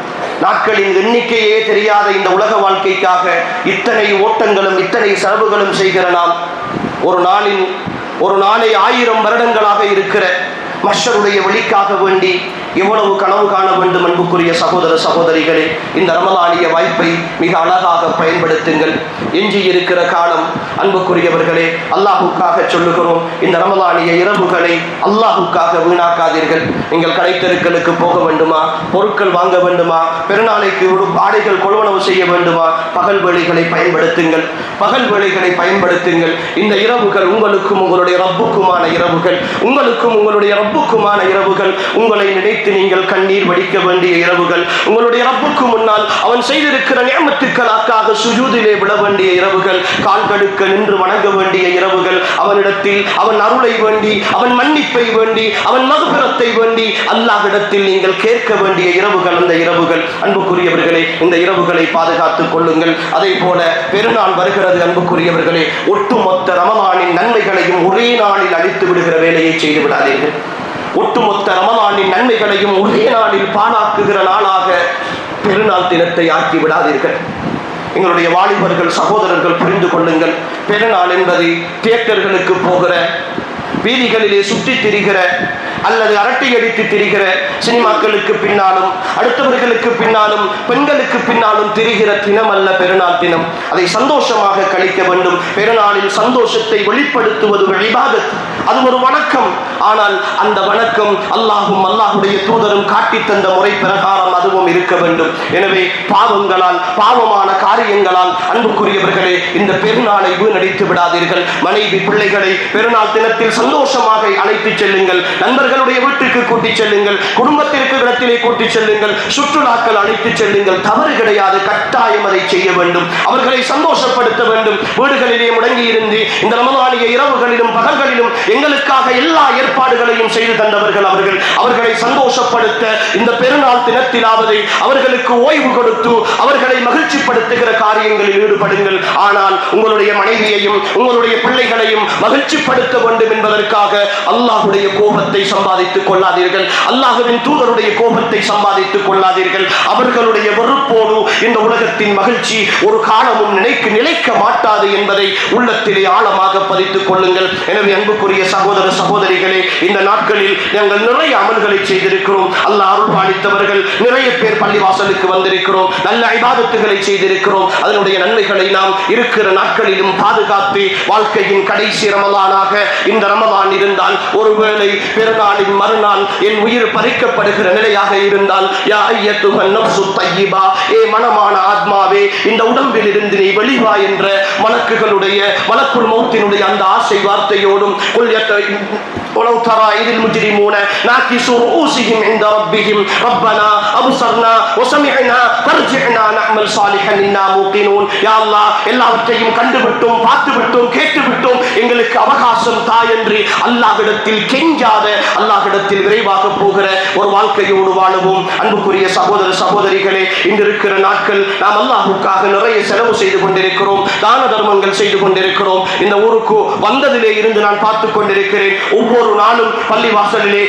நாட்களின் எண்ணிக்கையே தெரியாத இந்த உலக வாழ்க்கைக்காக இத்தனை ஓட்டங்களும் இத்தனை செலவுகளும் செய்கிற நாம், ஒரு நாளை 1000 வருடங்களாக இருக்கிற மஹ்ஷருடைய வழிக்காக வேண்டி எவ்வளவு கனவு காண வேண்டும். அன்புக்குரிய சகோதர சகோதரிகளே, இந்த ரமலானிய வாய்ப்பை மிக அழகாக பயன்படுத்துங்கள். எஞ்சி இருக்கிற காலம் அன்புக்குரியவர்களே, அல்லாஹுக்காக சொல்லுகிறோம், இந்த ரமலானிய இரவுகளை அல்லாஹுக்காக வீணாக்காதீர்கள். நீங்கள் கடைத்தெருக்களுக்கு போக வேண்டுமா, பொருட்கள் வாங்க வேண்டுமா, பெருநாளைக்கு ஆடைகள் கொள்வனவு செய்ய வேண்டுமா, பகல் வேளைகளை பயன்படுத்துங்கள், பகல் வேளைகளை பயன்படுத்துங்கள். இந்த இரவுகள் உங்களுக்கும் உங்களுடைய ரப்புக்குமான இரவுகள், உங்களுக்கும் உங்களுடைய ரப்புக்குமான இரவுகள். உங்களை நினைத்து நீங்கள் கண்ணீர் வடிக்க வேண்டிய இரவுகள், உங்களுடைய ரப்புக்கு முன்னால் அவன் செய்திருக்கிற நியமத்துக்களுக்காக சுஜூதிலே விட வேண்டிய இரவுகள், கால் கடுக்க நின்று வணங்க வேண்டிய இரவுகள், அவனிடத்தில் அவன் அருளை வேண்டி, அவன் மன்னிப்பை வேண்டி, அவன் மக்ஃபிரத்தை வேண்டி அல்லாஹ்விடத்தில் நீங்கள் கேட்க வேண்டிய இரவுகள் அந்த இரவுகள். அன்புக்குரியவர்களே, இந்த இரவுகளை பாதுகாத்துக் கொள்ளுங்கள். அதே போல பெருநாள் வருகிறது. அன்புக்குரியவர்களே, ஒட்டுமொத்த ரமலானின் நன்மைகளையும் ஒரே நாளில் அழித்து விடுகிற வேலையை செய்து விடாதீர்கள். ஒட்டுமொத்த ரமலானின் நன்மைகளையும் ஒரே நாளில் பாழாக்குகிற நாளாக பெருநாள் தினத்தை ஆக்கி விடாதீர்கள். எங்களுடைய வாலிபர்கள் சகோதரர்கள் புரிந்து கொள்ளுங்கள். பெருநாள் என்பது தியேட்டர்களுக்கு போகிற, வீதிகளிலே சுற்றி திரிகிற அல்லது அரட்டை அடித்து திரிகிற, சினிமாக்களுக்கு பின்னாலும் அடுத்தவர்களுக்கு பின்னாலும் பெண்களுக்கு பின்னாலும் திரிகிற தினம் அல்ல பெருநாள் தினம். அதை சந்தோஷமாக கழிக்க வேண்டும். பெருநாளில் சந்தோஷத்தை வெளிப்படுத்துவது ஒரு இபாதத், அது ஒரு வணக்கம். ஆனால் அந்த வணக்கம் அல்லாஹும் அல்லாஹுடைய தூதரும் காட்டி தந்த முறை பிரகாரம் அதுவும் இருக்க வேண்டும். எனவே பாவங்களால், பாவமான காரியங்களால் அன்புக்குரியவர்களே இந்த பெருநாளை வீணடித்து விடாதீர்கள். மனைவி பிள்ளைகளை பெருநாள் தினத்தில் சந்தோஷமாக அழைத்து செல்லுங்கள். நண்பர்களுடைய வீட்டுக்கு கூட்டிச் செல்லுங்கள். குடும்பத்திற்கு இடத்திலே கூட்டிச் செல்லுங்கள். சுற்றுலாக்கள் அழைத்து செல்லுங்கள். தவறு கிடையாது. கட்டாயம் அதை செய்ய வேண்டும். அவர்களை சந்தோஷப்படுத்த வேண்டும். வீடுகளிலே முடங்கி இருந்து இந்த ரமலானிய இரவுகளிலும் பகல்களிலும் எங்களுக்காக எல்லா ஏற்பாடுகளையும் செய்து தந்தவர்கள் அவர்கள். அவர்களை சந்தோஷப்படுத்த இந்த பெருநாள் தினத்திலாவது அவர்களுக்கு ஓய்வு கொடுத்து அவர்களை மகிழ்ச்சிப்படுத்துகிற காரியங்களில் ஈடுபடுங்கள். ஆனால் உங்களுடைய மனைவியையும் உங்களுடைய பிள்ளைகளையும் மகிழ்ச்சிப்படுத்த வேண்டும் என்பதற்காக அல்லாஹ்வுடைய கோபத்தை சம்பாதித்துக் கொள்ளாதீர்கள். அல்லாஹ்வின் தூதருடைய கோபத்தை சம்பாதித்துக் கொள்ளாதீர்கள். அவர்களுடைய வெறுப்போடு இந்த உலகத்தின் மகிழ்ச்சி ஒரு காலமும் நிலைக்க மாட்டாது என்பதை உள்ளத்திலே ஆழமாக பதித்துக் கொள்ளுங்கள். எனவே அன்புக்குரிய சகோதர சகோதரிகளே, இந்த நாட்களில் நாங்கள் நிறைய அமல்களை செய்திருக்கிறோம். அல்லாஹ் அருள் பாலித்தவர்கள் நிறைய பேர் பள்ளிவாசலுக்கு வந்திருக்கிறோம். நல்ல இபாதத்துகளை செய்திருக்கிறோம். அதனுடைய நன்மைகளை நாம் இருக்கிற நாட்களிலும் பாதுகாத்து வாழ்க்கையின் கடைசி ரமலானாக இந்த ரமலான் இருந்தால், ஒருவேளை பெருநாளின் மறுநாள் என் உயிர் பறிக்கப்படுகிற நிலையாக இருந்தால், யா அய்யத்துஹன் நஃப்ஸு தய்யிபா, ஏ மனமான ஆத்மாவே, இந்த உடம்பில் இருந்து நீ வெளிவா என்ற மலக்குகளுடைய மலக்குல் மௌத்தினுடைய அந்த ஆசை வார்த்தையோடும் ولو ترى إذ المجرمون ناكسوا رؤوسهم عند ربهم ربنا أبصرنا وسمعنا فارجعنا نعمل صالحا إنا موقنون. யா அல்லாஹ், எல்லாவற்றையும் கண்டுவிட்டோம், பார்த்துவிட்டோம், கேட்டுவிட்டோம், எங்களுக்கு அவகாசம் தா என்று அல்லாஹ்விடத்தில் கெஞ்சாத, அல்லாஹ்விடத்தில் விரைவாக போகிற ஒரு வாழ்க்கையோடு வாழுவோம். அன்புக்குரிய சகோதர சகோதரிகளே, இன்று இருக்கிற நாட்கள் நாம் அல்லாஹ்வுக்காக நிறைய செலவு செய்து கொண்டிருக்கிறோம். தான தர்மங்கள் செய்து கொண்டிருக்கிறோம். இந்த ஊருக்கு வந்ததிலே இருந்து நான் பார்த்துக் கொண்டிருக்கிறேன். ஒவ்வொரு நாளும் பள்ளி வாசலிலே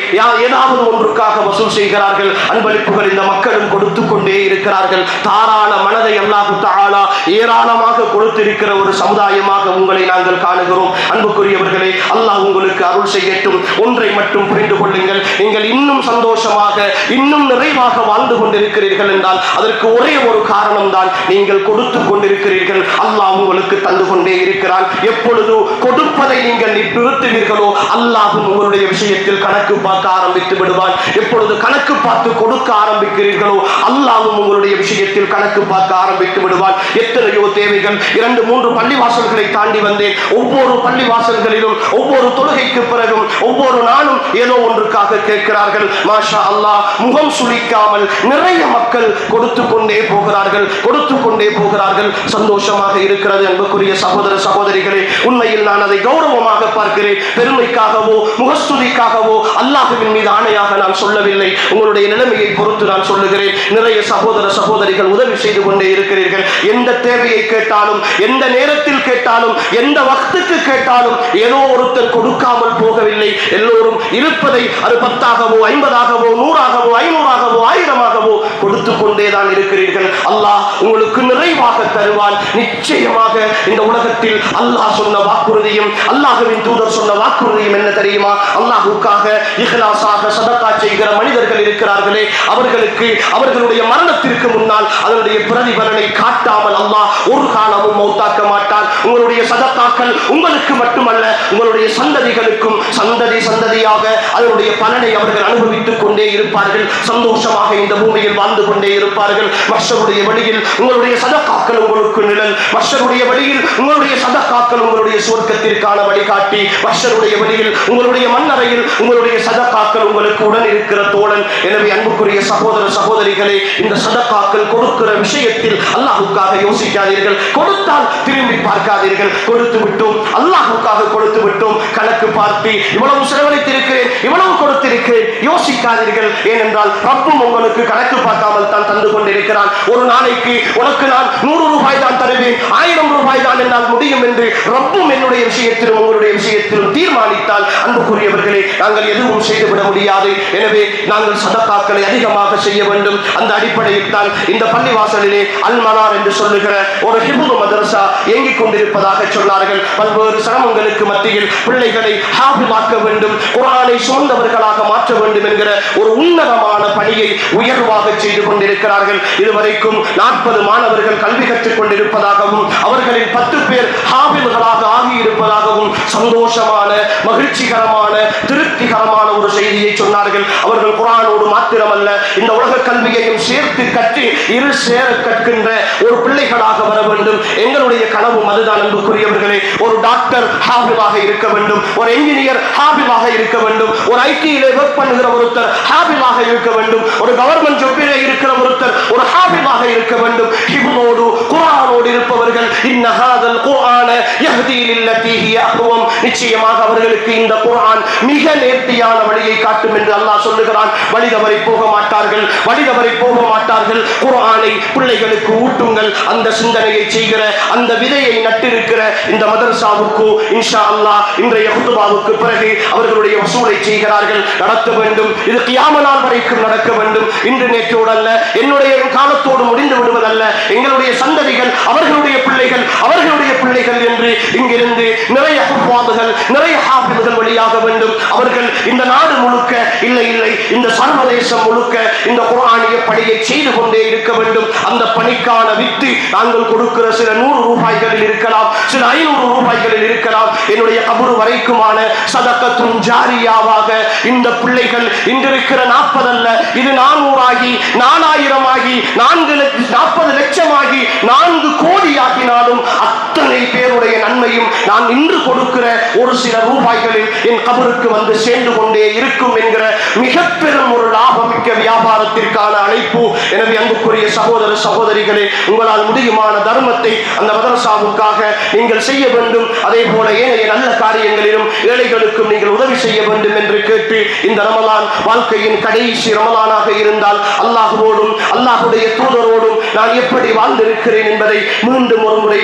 ஏதாவது ஒன்றுக்காக வசூல் செய்கிறார்கள். அன்பளிப்புகள் இந்த மக்களும் கொடுத்து கொண்டே இருக்கிறார்கள். தாராள மனதை அல்லாஹ் தஆலா ஏராளமாக கொடுத்திருக்கிற ஒரு சமுதாயமாக உங்களை நாங்கள் காணுகிறோம். அன்புக்குரியவர்களே, அல்லாஹ் உங்களுக்கு அருள் செய்யட்டும். ஒன்றை மட்டும் புரிந்து கொள்ளுங்கள். நீங்கள் இன்னும் சந்தோஷமாக, இன்னும் நிறைவாக வாழ்ந்து கொண்டிருக்கிறீர்கள் என்றால் அதற்கு ஒரே ஒரு காரணம் தான், நீங்கள் கொடுத்து கொண்டிருக்கிறீர்கள். அல்லாஹ் உங்களுக்கு தந்து கொண்டே இருக்கிறான். எப்பொழுது கொடுப்பதை நீங்கள் நிறுத்துவீர்களோ அல்லாஹ் உங்களுடைய விஷயத்தில் கணக்கு பார்க்க ஆரம்பித்து விடுவான். எப்பொழுது கணக்கு பார்த்து கொடுக்க ஆரம்பிக்கிறீர்களோ அல்லாஹ்வும் உங்களுடைய விஷயத்தில் கணக்கு பார்க்க ஆரம்பித்து விடுவான். எத்தனையோ தேவைகள், 2-3 பள்ளிவாசல்களை தாண்டி வந்தேன். ஒவ்வொரு பள்ளிவாசல்களிலும் ஒவ்வொரு தொழுகைக்கு பிறகும் ஒவ்வொரு நாளும் ஏதோ ஒன்றுக்காக கேட்கிறார்கள். மாஷா அல்லாஹ், முகம் சுளிக்காமல் நிறைய மக்கள் கொடுத்து கொண்டே போகிறார்கள், கொடுத்து கொண்டே போகிறார்கள். சந்தோஷமாக இருக்கிறது. அன்புக்குரிய சகோதர சகோதரிகளே, உண்மையில் நான் அதை கௌரவமாக பார்க்கிறேன். பெருமைக்காகவோ முகஸ்துதிக்காகவோ அல்லாஹ்வின் மீது ஆணையாக நான் சொல்லவில்லை. உங்களுடைய நிலைமையை பொறுத்து நான் சொல்லுகிறேன். நிறைய சகோதர சகோதரிகள் உதவி செய்து கொண்டே இருக்கிறீர்கள். எந்த தேவையை கேட்டாலும், எந்த நேரத்தில் கேட்டாலும், எந்த வக்துக்கு கேட்டாலும் ஏதோ ஒருத்தர் கொடுக்காமல் போகவில்லை. எல்லோரும் இருப்பதை அது 10ஆகவோ 50ஆகவோ 100ஆகவோ 500ஆகவோ 1000ஆகவோ கொடுத்து கொண்டேதான் இருக்கிறீர்கள். அல்லாஹ் உங்களுக்கு நிறைவாக தருவான். நிச்சயமாக இந்த உலகத்தில் அல்லாஹ் சொன்ன வாக்குறுதியும் அல்லாஹ்வின் தூதர் சொன்ன வாக்குறுதியும் என்ன தெரியுமா? அல்லாஹ்வுக்காக இஹ்லாஸாக சதகா செய்கிற மனிதர்கள் இருக்கிறார்களே, அவர்களுக்கு அவர்களுடைய மரணத்திற்கு முன்னால் அதனுடைய பிரதிபலனை காட்டாமல் அல்லாஹ் ஒரு காலமும் மௌத்தாக்க மாட்டான். உங்களுடைய சதகாக்கள் உங்களுக்கு மட்டுமல்ல, உங்களுடைய சந்ததிகளுக்கும் சந்ததி சந்ததியாக அதனுடைய பலனை அவர்கள் அனுபவித்துக் கொண்டே இருப்பார்கள். சந்தோஷமாக இந்த பூமியில் வாழ்ந்து கொண்டே இருப்பார்கள். மஹ்ஷருடைய வழியில் உங்களுடைய சதகாக்கள் உங்களுக்கு நிழல். மஹ்ஷருடைய வழியில் உங்களுடைய சதகாக்கள் உங்களுடைய சுவர்க்கத்திற்கான வழிகாட்டி. மஹ்ஷருடைய வழியில் உங்களுடைய மண்ணறையில் உங்களுடைய சதகாக்கள் உங்களுக்கு உடன் இருக்கிற தோழன். எனவே அன்புக்குரிய சகோதர சகோதரிகளே, இந்த சதகாக்கள் கொடுக்கிற விஷயத்தில் அல்லாஹ்வுக்காக யோசிக்காதீர்கள். கொடுத்தால் திரும்பி பார்க்க யோசிக்காதீர்கள். கொடுத்து விட்டோம், அல்லாஹ்வுக்காக கொடுத்து விட்டோம், கணக்கு பார்த்து இவ்வளவு செலவழித்திருக்கிறேன், இவ்வளவு கொடுத்திருக்கிறேன் யோசிக்காதீர்கள். ஏனென்றால் ரப்பும் உங்களுக்கு கணக்கு பார்க்காமல் தான் தந்து கொண்டிருக்கிறான். ஒரு நாளைக்கு உனக்கு நான் 100 ரூபாய் தான் தருவேன், 1000 ரூபாய் தான் என்னால் முடியும் என்று ரப்பும் என்னுடைய விஷயத்திலும் உங்களுடைய விஷயத்திலும் தீர்மானித்தால் அன்புக்குரியவர்களே நாங்கள் எதுவும் செய்துவிட முடியாது. எனவே நாங்கள் சதக்காக்களை அதிகமாக செய்ய வேண்டும். அந்த அடிப்படையில் தான் இந்த பள்ளிவாசலிலே அல் மனார் என்று சொல்லுகிற ஒரு ஹிப்து மதரசா இயங்கிக் கொண்டிருப்பதாக சொன்னார்கள். பல்வேறு சிரமங்களுக்கு மத்தியில் பிள்ளைகளை ஹாஃபிலாக்க வேண்டும், குர்ஆனை சுமந்தவர்களாக மாற்ற வேண்டும் என்கிற ஒரு உன்னதமான பணியை உயர்வாக செய்து கொண்டிருக்கிறார்கள். இதுவரைக்கும் 40 மாணவர்கள் கல்வி கற்றுக் கொண்டிருப்பதாகவும் அவர்களில் 10 பேர் ஹாஃபில்களாக ஆகியிருப்பதாகவும் சந்தோஷமான, மகிழ்ச்சிகரமான, திருப்திகரமான ஒரு செய்தியை சொன்னார்கள். அவர்கள் குர்ஆனோடு மாத்திரமல்ல இந்த உலக கல்வியையும் சேர்த்து கற்று இரு சேர கற்கின்ற ஒரு பிள்ளைகளாக வர வேண்டும். எங்களுடைய கனவும் அதுதான் அன்புக்குரியவர்களே. ஒரு டாக்டர் ஹாஃபிலாக இருக்க வேண்டும், ஒரு என்ஜினியர் ஹாஃபிலாக இருக்க வேண்டும், ஒரு ஐடியிலே ஒர்க் பண்ணுகிற ஒருத்தர் ஹாஃபிலாக இருக்க வேண்டும், ஒரு கவர்மெண்ட் ஜாபிலே இருக்கிற ஒருத்தர் ஒரு ஹாஃபிலாக இருக்க வேண்டும். ஹிப்னோடு குர்ஆனோடு இருப்பவர்கள் இன்ன ஹாதல் குர்ஆன யஹ்தி லில்லதி ஹிய அக்வம், நிச்சயமாக அவர்களுக்கு இந்த குர்ஆன் மிக நேர்த்தியான வழியை காட்டும் என்று அல்லாஹ் சொல்லுகிறான். வழி தவறி போக மாட்டார்கள், வழி தவறி போக மாட்டார்கள். குர்ஆனை பிள்ளைகளுக்கு ஊட்டுங்கள். அந்த சிந்தனையை செய்கிற, அந்த விதையை நட்டிருக்கிற இந்த மதரசாவுக்கு இன்ஷா அல்லாஹ் இன்றைய குதுபாவுக்கு பிறகு அவர்களுடைய வசூலை செய்கிறார்கள், நடத்த வேண்டும். இது கியாம நாள் வரைக்கும் நடக்க வேண்டும். இன்று நேற்றோடு அல்ல, என்னுடைய காலத்தோடு முடிந்து விடுவதல்ல. எங்களுடைய சந்ததிகள், அவர்களுடைய பிள்ளைகள், அவர்களுடைய பிள்ளைகள் என்று இங்கிருந்து நிறைய ஹுஃபாதுகள், நிறைய ஹாஃபிதுகள் வழியாக வேண்டும். அவர்கள் இந்த நாடு முழுக்க, இல்லை இல்லை இந்த சர்வதேசம் முழுக்க இந்த குர்ஆனிய பணியை செய்து கொண்டே இருக்க வேண்டும். அந்த பணிக்கான வித்து நாங்கள் கொடுக்கிற சில 100 ரூபாய்களில் இருக்கலாம், சில 500 ரூபாய்களில் இருக்கலாம். என்னுடைய கபரு வரைக்குமான சதக்கத்துன் ஜாரியாவாக இந்த பிள்ளைகள் இன்றிருக்கிற 40 அல்ல, இது 400 ஆகி 4000 ஆகி 40 லட்சம் ஆகி 4 கோடி ஆகினாலும் அத்தனை பேருடைய நன்மையும் நான் இன்று கொடுக்கிற ஒரு சில ரூபாய்களில் என் கபருக்கு வந்து சேர்ந்து கொண்டே இருக்கும் என்கிற மிக பெரும் ஒரு லாபமிக்க வியாபாரத்திற்கான அழைப்பு. எனவே அன்புக்குரிய சகோதர சகோதரிகளே, உங்களால் முடியுமான தர்மத்தை அந்த மதரசாவுக்காக நீங்கள் செய்ய வேண்டும். அதே போல ஏனைய நல்ல காரியங்களிலும் ஏழைகளுக்கும் நீங்கள் உதவி செய்ய வேண்டும் என்று கேட்டு, இந்த ரமலான் வாழ்க்கையின் கடைசி ரமலானாக இருந்தால் அல்லாஹ்வோடும் அல்லாஹ்வுடைய தூதரோடும் நான் எப்படி வாழ்ந்திருக்கிறேன் என்பதை மீண்டும் ஒரு முறை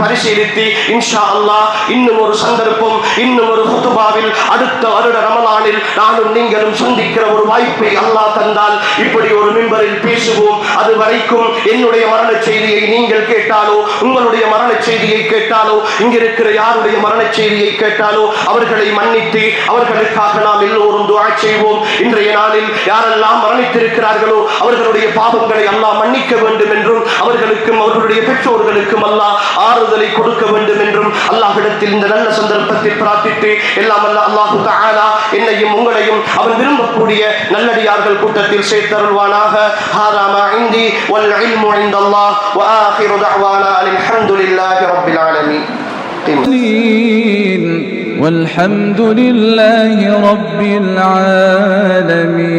பரிசீலித்து இன்ஷா அல்லாஹ் இன்னும் ஒரு சந்தர்ப்பம், இன்னும் ஒரு குதுபாவில் அடுத்த வருட ரமலானில் நானும் நீங்களும் சந்திக்கிற ஒரு வாய்ப்பை அல்லாஹ் தந்தால் இப்படி ஒரு மிம்பரில் பேசுவோம். அது வரைக்கும் என்னுடைய மரண செய்தியை நீங்கள் கேட்டாலோ, உங்களுடைய மரண செய்தியை கேட்டாலோ, இங்கிருக்கிற யாருடைய மரண செய்தியை கேட்டாலோ அவர்களை மன்னித்து அவர்களுக்காக நாம் எல்லோரும் துஆ செய்வோம். இன்றைய நாளில் யாரெல்லாம் மரணித்திருக்கிறார்களோ அவர்களுடைய பாவங்களை அல்லாஹ் மன்னிக்க வேண்டும் என்றும் அவர்களுக்கும் அவர்களுடைய பெற்றோர்களுக்கும் அல்லாஹ் ஆறுதலை கொடுக்க வேண்டும் என்றும் அல்லாஹ்விடத்தில் இந்த நல்ல சந்தர்ப்பத்தில் பிரார்த்தித்து, எல்லாம் அல்ல அல்லாஹு தஆலா என்னையும் உங்களையும் அவன் விரும்பக்கூடிய நல்லடியார்கள் கூட்டத்தில் சேர்த்தருள்வானாக. ஹாதா மா இந்தி வல் இல்மு இன்தல்லாஹ் வ ஆகிரு தஅவானா அல்ஹம்துலில்லாஹி ரப்பில் ஆலமீன். والحمد لله رب العالمين.